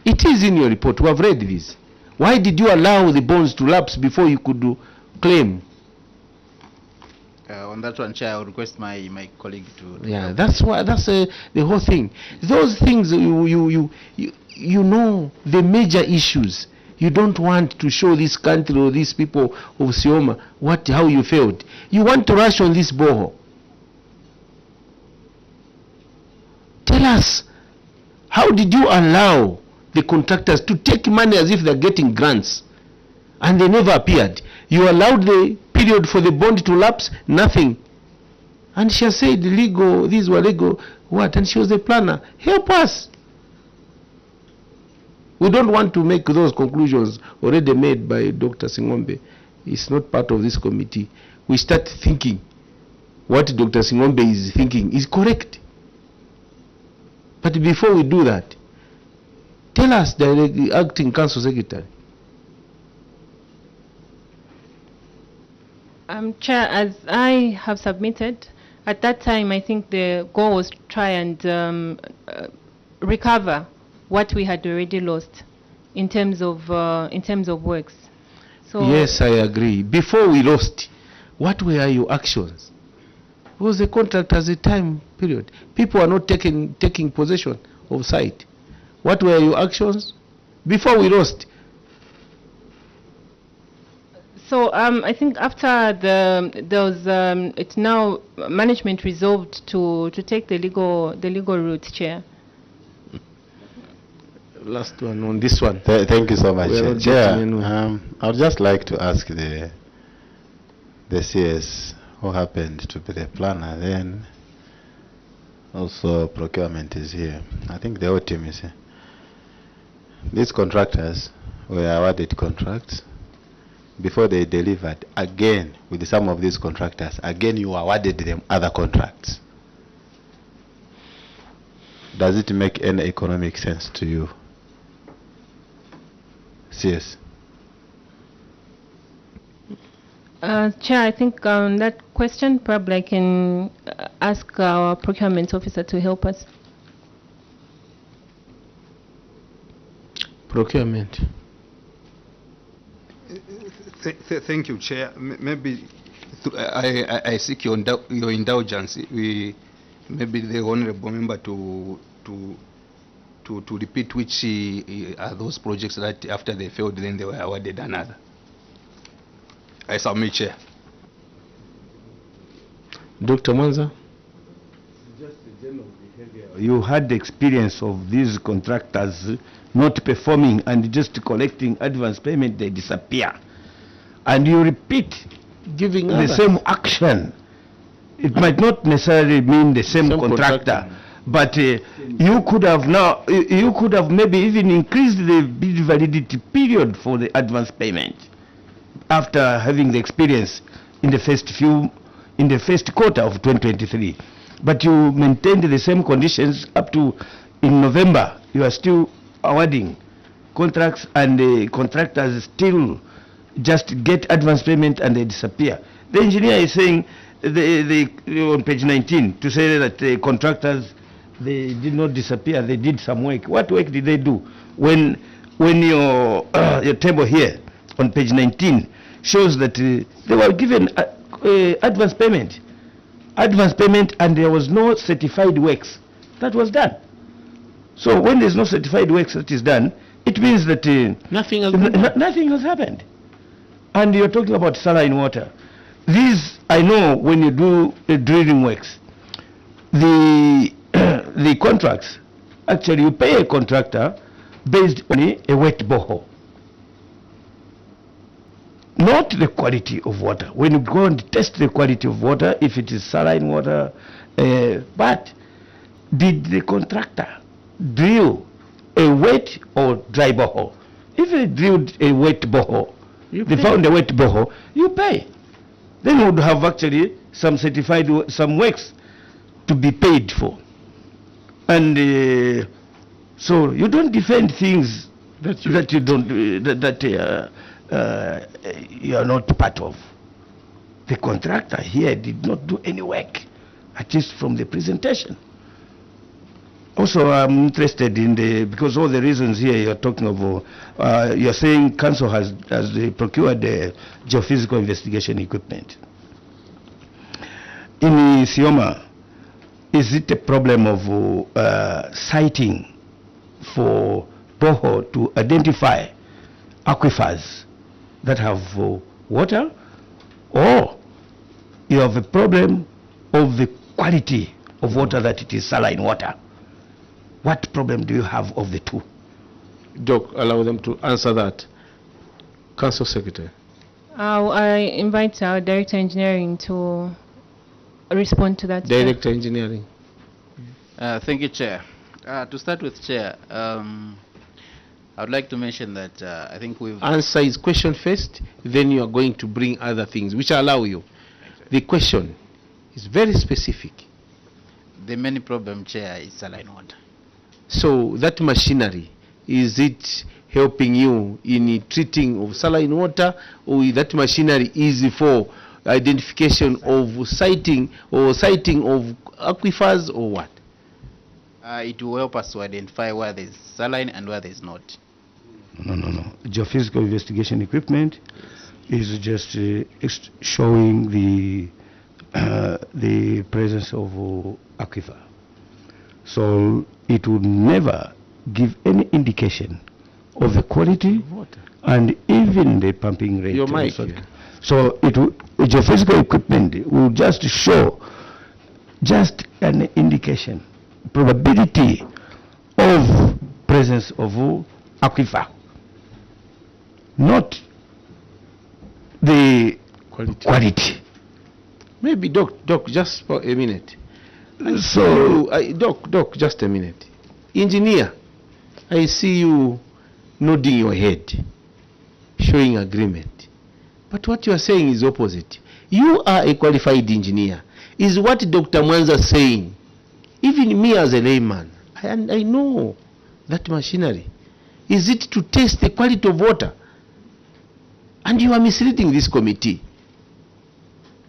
It is in your report. We have read this. Why did you allow the bonds to lapse before you could claim? On that one, Chair, I would request my colleague to. Yeah, that's why. That's the whole thing. Those things you know the major issues. You don't want to show this country or these people of SIOMA how you failed. You want to rush on this borehole. Tell us, how did you allow the contractors to take money as if they're getting grants and they never appeared? You allowed the period for the bond to lapse, nothing. And she has said legal, these were legal, what? And she was the planner. Help us. We don't want to make those conclusions already made by Dr. Singombe. It's not part of this committee. We start thinking what Dr. Singombe is thinking is correct. But before we do that, tell us, the Acting Council Secretary. Chair, as I have submitted, at that time I think the goal was to try and recover what we had already lost in terms of works. So yes, I agree. Before we lost, what were your actions? Was the contract as a time period? People are not taking possession of site. What were your actions before we lost? So I think after it's now management resolved to take the legal route, Chair. Last one on this one. Thank you so much, Chair. I would just like to ask the CS who happened to be the planner, then also procurement is here. I think the whole team is here. These contractors were awarded contracts. Before they delivered, again, with some of these contractors, again you awarded them other contracts. does it make any economic sense to you? CS. Chair, I think on that question, probably I can ask our procurement officer to help us. Procurement. Thank you, Chair. Maybe I seek your indulgence. Maybe the honourable member to repeat which are those projects that after they failed, then they were awarded another. I submit, Chair. Dr. Mwanza? You had the experience of these contractors not performing and just collecting advance payment, they disappear. And you repeat giving the others same action. It might not necessarily mean the same contractor, but you could have maybe even increased the bid validity period for the advance payment after having the experience in the first quarter of 2023. But you maintained the same conditions up to in November. You are still awarding contracts, and the contractors still just get advance payment and they disappear. The engineer is saying on page 19 to say that the contractors, they did not disappear, they did some work. What work did they do? When your table here on page 19 shows that they were given advance payment, and there was no certified works that was done. So when there's no certified works that is done, it means that nothing has happened. And you're talking about saline water. These, I know, when you do drilling works, the contracts, actually you pay a contractor based on a wet borehole, not the quality of water. When you go and test the quality of water, if it is saline water, but did the contractor drill a wet or dry borehole? If they drilled a wet borehole, they found a wet borehole, you pay. Then you would have actually some certified, some works to be paid for. And so you don't defend things that you don't, you are not part of. The contractor here did not do any work, at least from the presentation. Also, I'm interested in because all the reasons here you're talking about, you're saying council has procured the geophysical investigation equipment. In SIOMA, is it a problem of siting for borehole to identify aquifers that have water, or you have a problem of the quality of water, that it is saline water? What problem do you have of the two? Doc, allow them to answer that. Council Secretary. I invite our Director Engineering to respond to that. Director Engineering. Thank you, Chair. To start with, Chair, I would like to mention that I think we've... Answer his question first, then you are going to bring other things, which I allow you. The question is very specific. The main problem, Chair, is saline water. So that machinery, is it helping you in treating of saline water, or that machinery is for identification of siting of aquifers, or what? It will help us to identify where there is saline and where there is not. No. Geophysical investigation equipment is just showing the presence of aquifer. So it would never give any indication of the quality and even the pumping rate. Your mic. So geophysical equipment will just show just an indication, probability of presence of aquifer, not the quality. Maybe, Doc, just for a minute. So, Doc, just a minute. Engineer, I see you nodding your head, showing agreement. But what you are saying is opposite. You are a qualified engineer. Is what Dr. Mwanza saying. Even me as a layman, And I know that machinery. Is it to test the quality of water? And you are misleading this committee.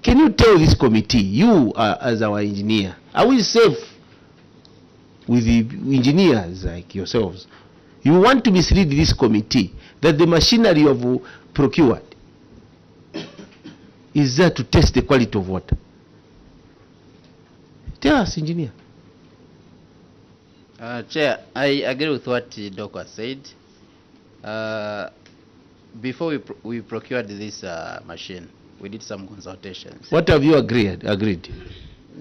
Can you tell this committee, you as our engineer, are we safe with the engineers like yourselves? You want to mislead this committee that the machinery of procured is there to test the quality of water. Tell us, engineer. Chair, I agree with what Doc has said. Before we procured this machine, we did some consultations. What have you agreed?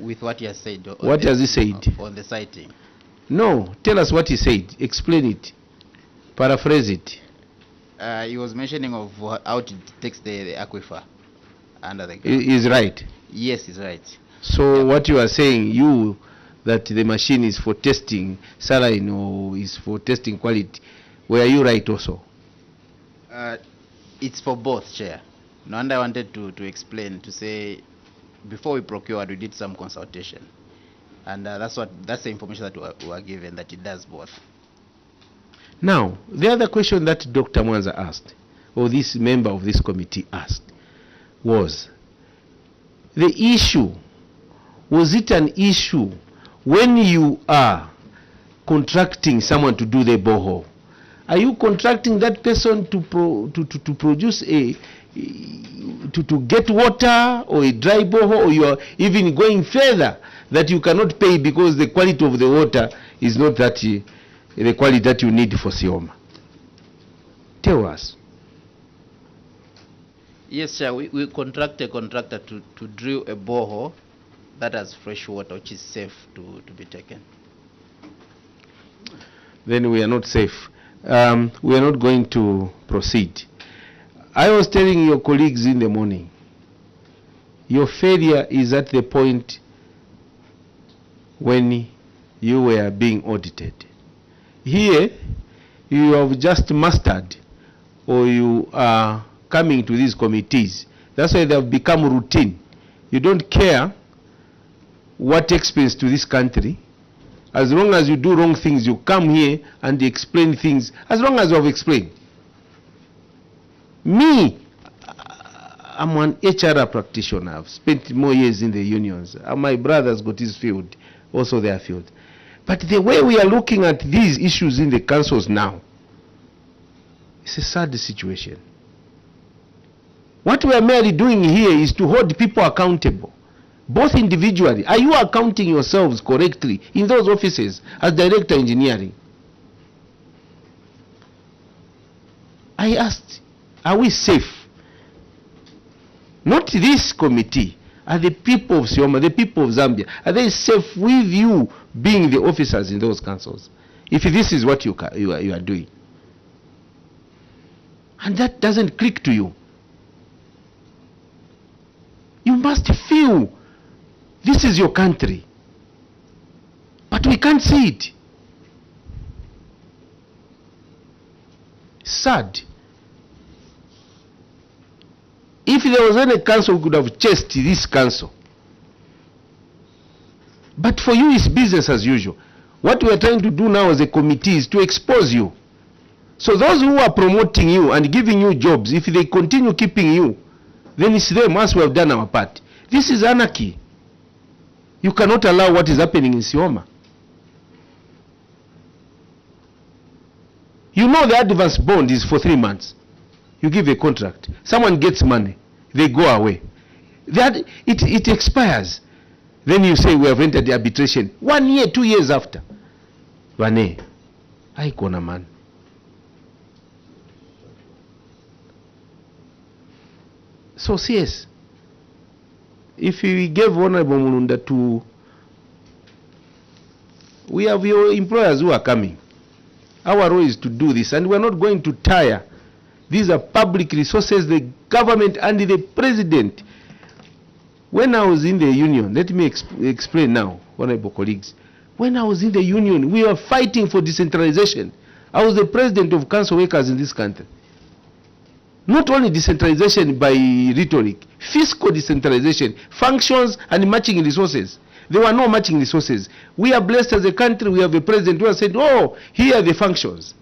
With what he has said. What has he said? On the sighting. No, tell us what he said. Explain it. Paraphrase it. He was mentioning of how to detect the aquifer under the ground. Is right? Yes, he's right. So what you are saying, that the machine is for testing saline or is for testing quality, were you right also? It's for both, Chair. No, and I wanted to explain, to say, before we procured, we did some consultation. And that's the information that we were given, that it does both. Now, the other question that Dr. Mwanza asked, or this member of this committee asked, was the issue, was it an issue when you are contracting someone to do the borehole? Are you contracting that person to produce to get water or a dry borehole, or you are even going further that you cannot pay because the quality of the water is not that the quality that you need for SIOMA? Tell us. Yes, sir. We contract a contractor to drill a borehole that has fresh water, which is safe to be taken. Then we are not safe. We are not going to proceed. I was telling your colleagues in the morning, your failure is at the point when you were being audited. Here, you have just mastered, or you are coming to these committees. That's why they have become routine. You don't care what expense to this country. As long as you do wrong things, you come here and explain things, as long as you have explained. Me, I'm an HR practitioner. I've spent more years in the unions. My brother's got his field, also their field. But the way we are looking at these issues in the councils now, it's a sad situation. What we are merely doing here is to hold people accountable, both individually. Are you accounting yourselves correctly in those offices as director engineering? I asked, are we safe? Not this committee. Are the people of SIOMA, the people of Zambia, are they safe with you being the officers in those councils? If this is what you are doing. And that doesn't click to you. You must feel this is your country. But we can't see it. Sad. If there was any council, we could have chased this council. But for you, it's business as usual. What we are trying to do now as a committee is to expose you. So those who are promoting you and giving you jobs, if they continue keeping you, then it's them, as we have done our part. This is anarchy. You cannot allow what is happening in SIOMA. You know the advance bond is for 3 months. You give a contract. Someone gets money. They go away. It expires. Then you say we have entered the arbitration. 1 year, 2 years after. Wane, I kona man. So CS, if we gave Honorable Mulunda to, we have your employers who are coming. Our role is to do this, and we're not going to tire. These are public resources, the government and the president. When I was in the union, let me explain now, honorable colleagues. When I was in the union, we were fighting for decentralization. I was the president of council workers in this country. Not only decentralization by rhetoric, fiscal decentralization, functions and matching resources. There were no matching resources. We are blessed as a country. We have a president who has said, oh, here are the functions.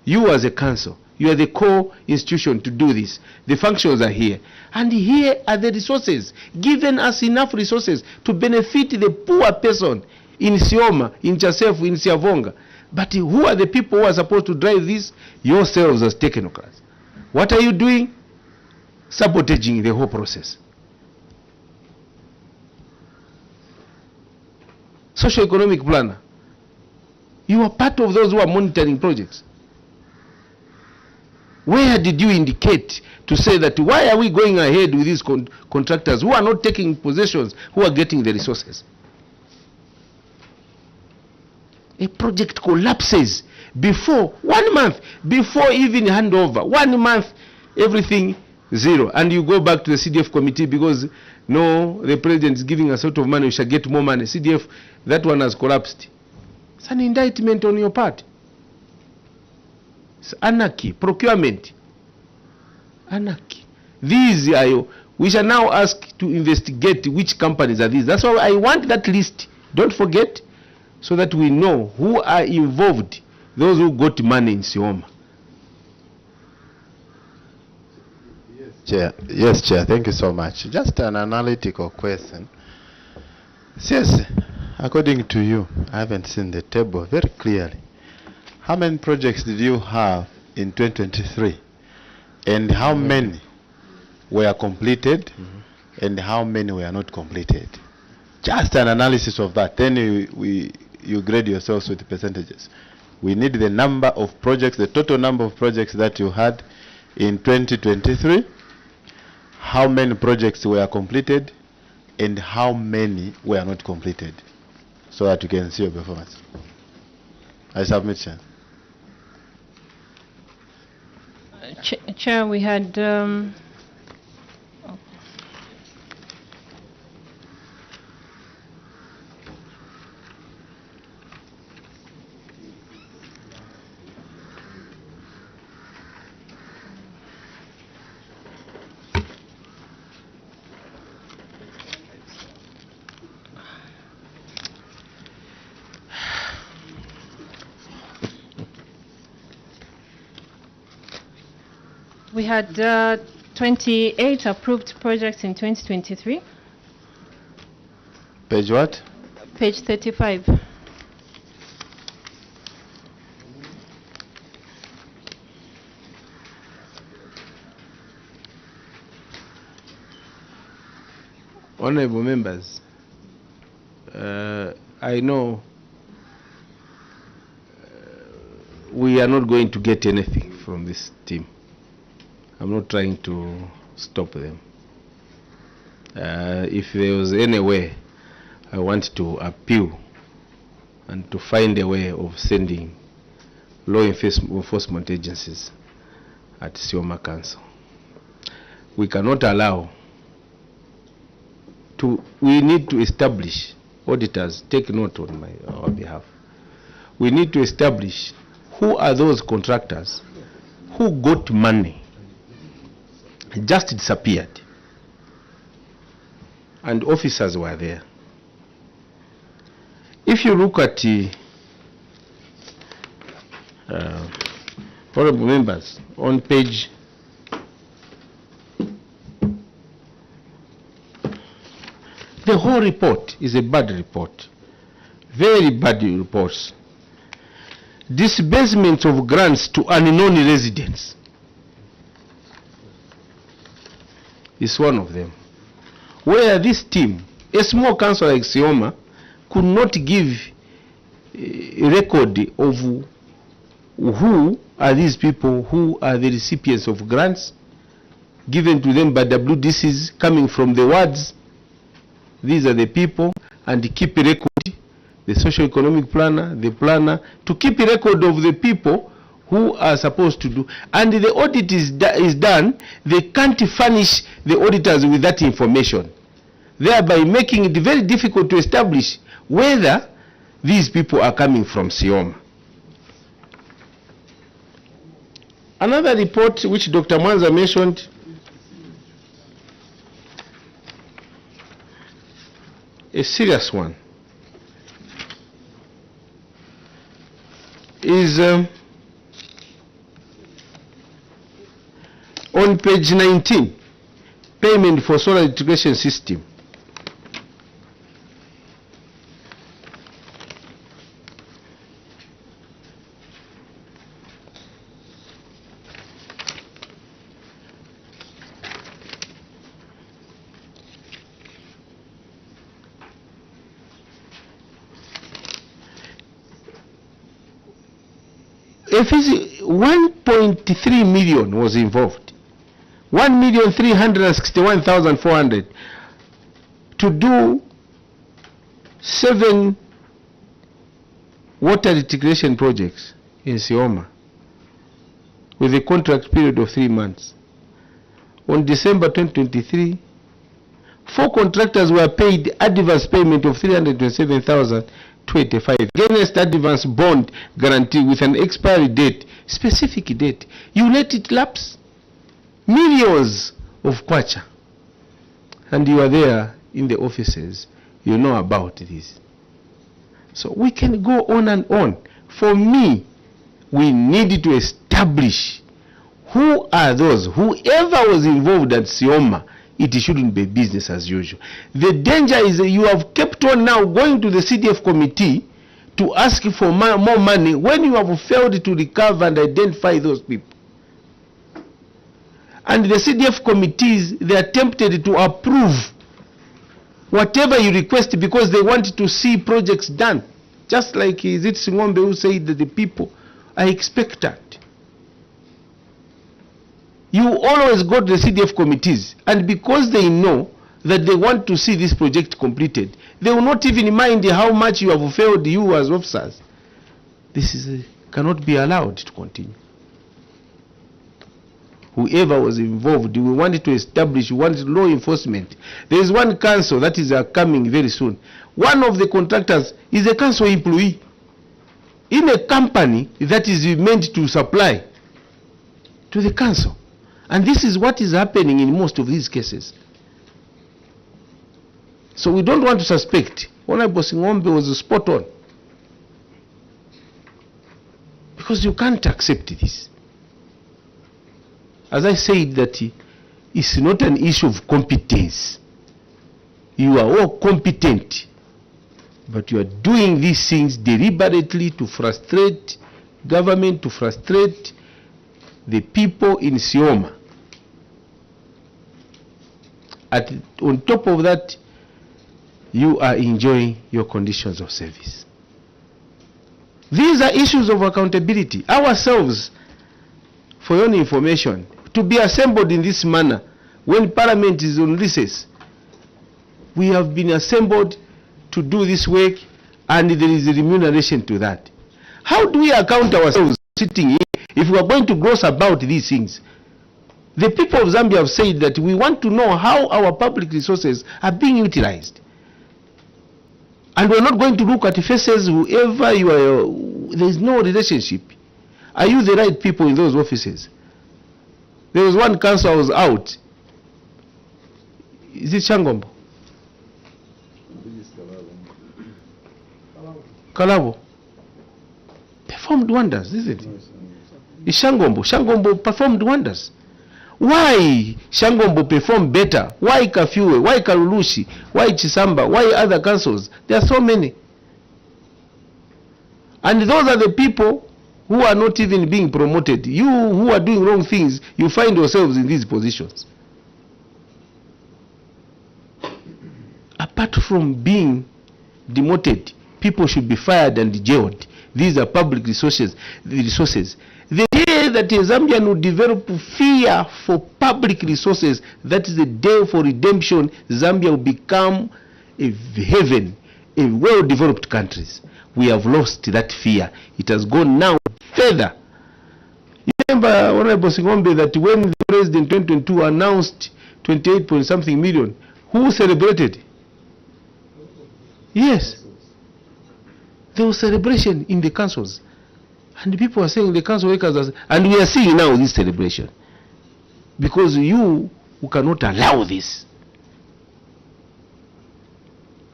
You as a council, you are the core institution to do this. The functions are here. And here are the resources. Given us enough resources to benefit the poor person in SIOMA, in Chasefu, in Siavonga. But who are the people who are supposed to drive this? Yourselves as technocrats. What are you doing? Sabotaging the whole process. Socio-economic planner. You are part of those who are monitoring projects. Where did you indicate to say that why are we going ahead with these contractors who are not taking possessions, who are getting the resources? A project collapses before 1 month, before even handover. 1 month, everything zero. And you go back to the CDF committee because no, the president is giving us a lot of money, we shall get more money. CDF, that one has collapsed. It's an indictment on your part. It's anarchy, procurement. Anarchy. These are your, we shall now ask to investigate which companies are these. That's why I want that list. Don't forget, so that we know who are involved, those who got money in SIOMA. Chair. Yes, Chair. Thank you so much. Just an analytical question. Yes, according to you, I haven't seen the table very clearly. How many projects did you have in 2023? And how many were completed? And how many were not completed? Just an analysis of that. Then you grade yourselves with percentages. We need the number of projects, the total number of projects that you had in 2023. How many projects were completed and how many were not completed, so that you can see your performance. I submit, Chair. Chair, we had we had 28 approved projects in 2023. Page what? Page 35. Honorable members, I know we are not going to get anything from this team. I'm not trying to stop them. If there was any way, I want to appeal and to find a way of sending law enforcement agencies at SIOMA Council. We cannot allow to, we need to establish, auditors, take note on our behalf. We need to establish who are those contractors who got money, just disappeared, and officers were there. If you look at honorable members, on page the whole report is a bad report, very bad reports. Disbursement of grants to unknown residents is one of them, where this team, a small council like SIOMA, could not give a record of who are these people who are the recipients of grants given to them by WDCs coming from the wards. These are the people, and keep a record, the socio-economic planner, the planner, to keep a record of the people who are supposed to do. And the audit is done, they can't furnish the auditors with that information, thereby making it very difficult to establish whether these people are coming from SIOMA. Another report which Dr. Mwanza mentioned, a serious one, is on page 19, payment for solar integration system. If 1.3 million was involved, 1,361,400 to do 7 water integration projects in SIOMA with a contract period of 3 months. On December 2023, 4 contractors were paid advance payment of 327,025 against advance bond guarantee with an expiry date, specific date. You let it lapse. Millions of kwacha. And you are there in the offices. You know about this. So we can go on and on. For me, we need to establish who are those. Whoever was involved at SIOMA, it shouldn't be business as usual. The danger is that you have kept on now going to the CDF committee to ask for more money when you have failed to recover and identify those people. And the CDF committees, they are tempted to approve whatever you request because they want to see projects done. Just like is it Singombe who said that the people are expectant. You always go to the CDF committees, and because they know that they want to see this project completed, they will not even mind how much you have failed, you as officers. This is cannot be allowed to continue. Whoever was involved, we wanted to establish, we wanted law enforcement. There is one council that is coming very soon. One of the contractors is a council employee in a company that is meant to supply to the council. And this is what is happening in most of these cases. So we don't want to suspect. Honorable Singombe was spot on. Because you can't accept this. As I said, that it's not an issue of competence. You are all competent, but you are doing these things deliberately to frustrate government, to frustrate the people in SIOMA. On top of that, you are enjoying your conditions of service. These are issues of accountability. Ourselves, for your information, to be assembled in this manner when Parliament is on recess, we have been assembled to do this work, and there is a remuneration to that. How do we account ourselves sitting here if we are going to gloss about these things? The people of Zambia have said that we want to know how our public resources are being utilized. And we're not going to look at faces whoever you are. There is no relationship. Are you the right people in those offices? There was one council I was out. Is it Shangombo? Kalabo. Performed wonders, isn't it? It's Shangombo. Shangombo performed wonders. Why Shangombo performed better? Why Kafue? Why Karulushi? Why Chisamba? Why other councils? There are so many. And those are the people who are not even being promoted. You who are doing wrong things, you find yourselves in these positions. Apart from being demoted, people should be fired and jailed. These are public resources. The day that a Zambian will develop fear for public resources, that is the day for redemption. Zambia will become a heaven, a well-developed country. We have lost that fear. It has gone now further. You remember, Honorable Singombe, that when the President 2022 announced 28-point-something million, who celebrated? Yes. There was celebration in the councils. And people are saying the council workers, and we are seeing now this celebration. Because you cannot allow this.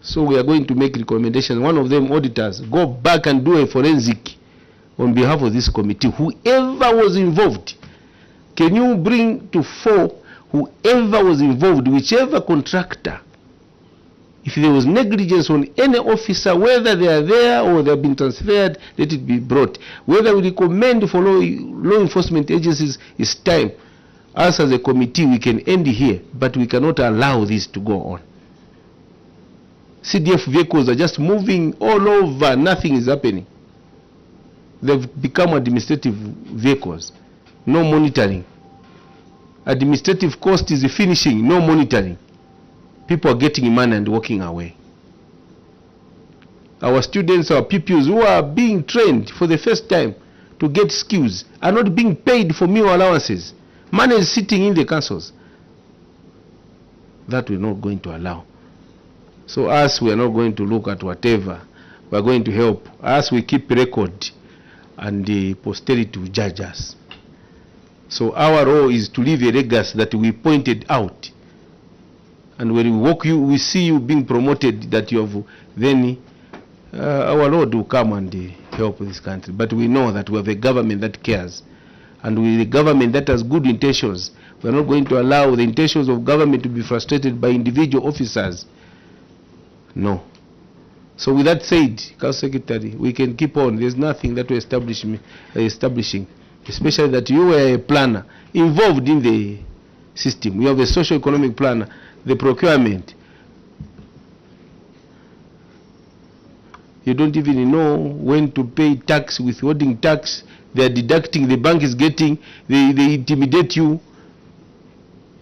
So we are going to make recommendations. One of them, auditors, go back and do a forensic on behalf of this committee. Whoever was involved, can you bring to fore whoever was involved, whichever contractor? If there was negligence on any officer, whether they are there or they have been transferred, let it be brought. Whether we recommend for law enforcement agencies, it's time. Us as a committee, we can end here, but we cannot allow this to go on. CDF vehicles are just moving all over, nothing is happening. They've become administrative vehicles, no monitoring. Administrative cost is finishing, no monitoring. People are getting money and walking away. Our students, our pupils who are being trained for the first time to get skills are not being paid for meal allowances. Money is sitting in the councils. That we're not going to allow. So us, we are not going to look at whatever. We are going to help. Us, we keep record, and the posterity will judge us. So our role is to leave a legacy that we pointed out. And when we walk you, we see you being promoted, that you have, then our Lord will come and help this country. But we know that we have a government that cares. And with a government that has good intentions, we are not going to allow the intentions of government to be frustrated by individual officers. No. So with that said, Council Secretary, we can keep on. There's nothing that we're establishing, especially that you were a planner involved in the system. You have a socio-economic planner, the procurement. You don't even know when to pay tax, withholding tax. They are deducting, the bank is getting, they intimidate you.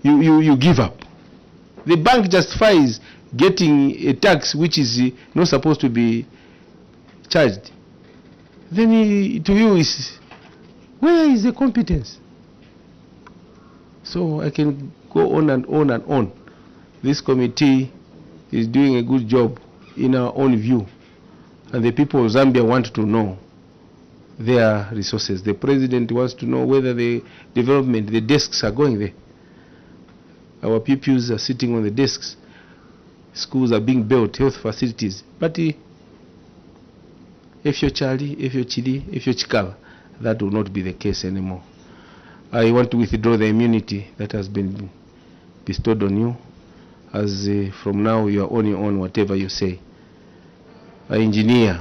You give up. The bank justifies getting a tax which is not supposed to be charged. Then to you is, where is the competence? So I can go on and on and on. This committee is doing a good job in our own view. And the people of Zambia want to know their resources. The president wants to know whether the development, the desks are going there. Our pupils are sitting on the desks. Schools are being built, health facilities. But if you're Charlie, if you're Chidi, if you're Chikala, that will not be the case anymore. I want to withdraw the immunity that has been bestowed on you. As from now you are on your own, whatever you say. Engineer.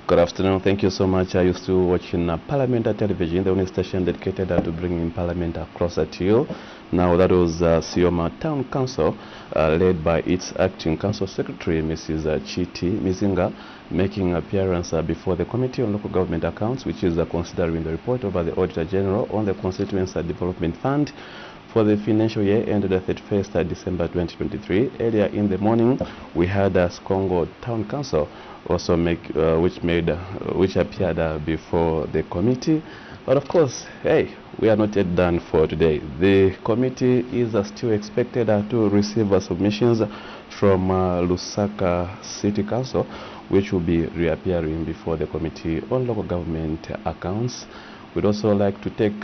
Good afternoon. Thank you so much. I used to watch in Parliament television, the only station dedicated to bringing Parliament across to you. Now that was SIOMA Town Council, led by its acting council secretary, Mrs. Chiti Mizinga, making appearance before the Committee on Local Government Accounts, which is considering the report over the Auditor General on the Constituency Development Fund for the financial year ended 31st December 2023. Earlier in the morning, we had Skongo Town Council also which appeared before the committee. But of course, hey, we are not yet done for today. The committee is still expected to receive submissions from Lusaka City Council, which will be reappearing before the Committee on Local Government Accounts. We'd also like to take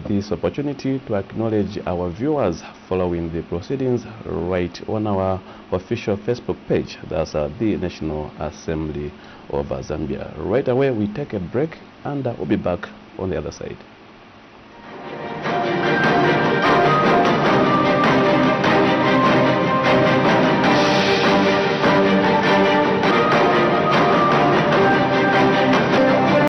this opportunity to acknowledge our viewers following the proceedings right on our official Facebook page. That's the National Assembly of Zambia. Right away, we take a break and we'll be back on the other side.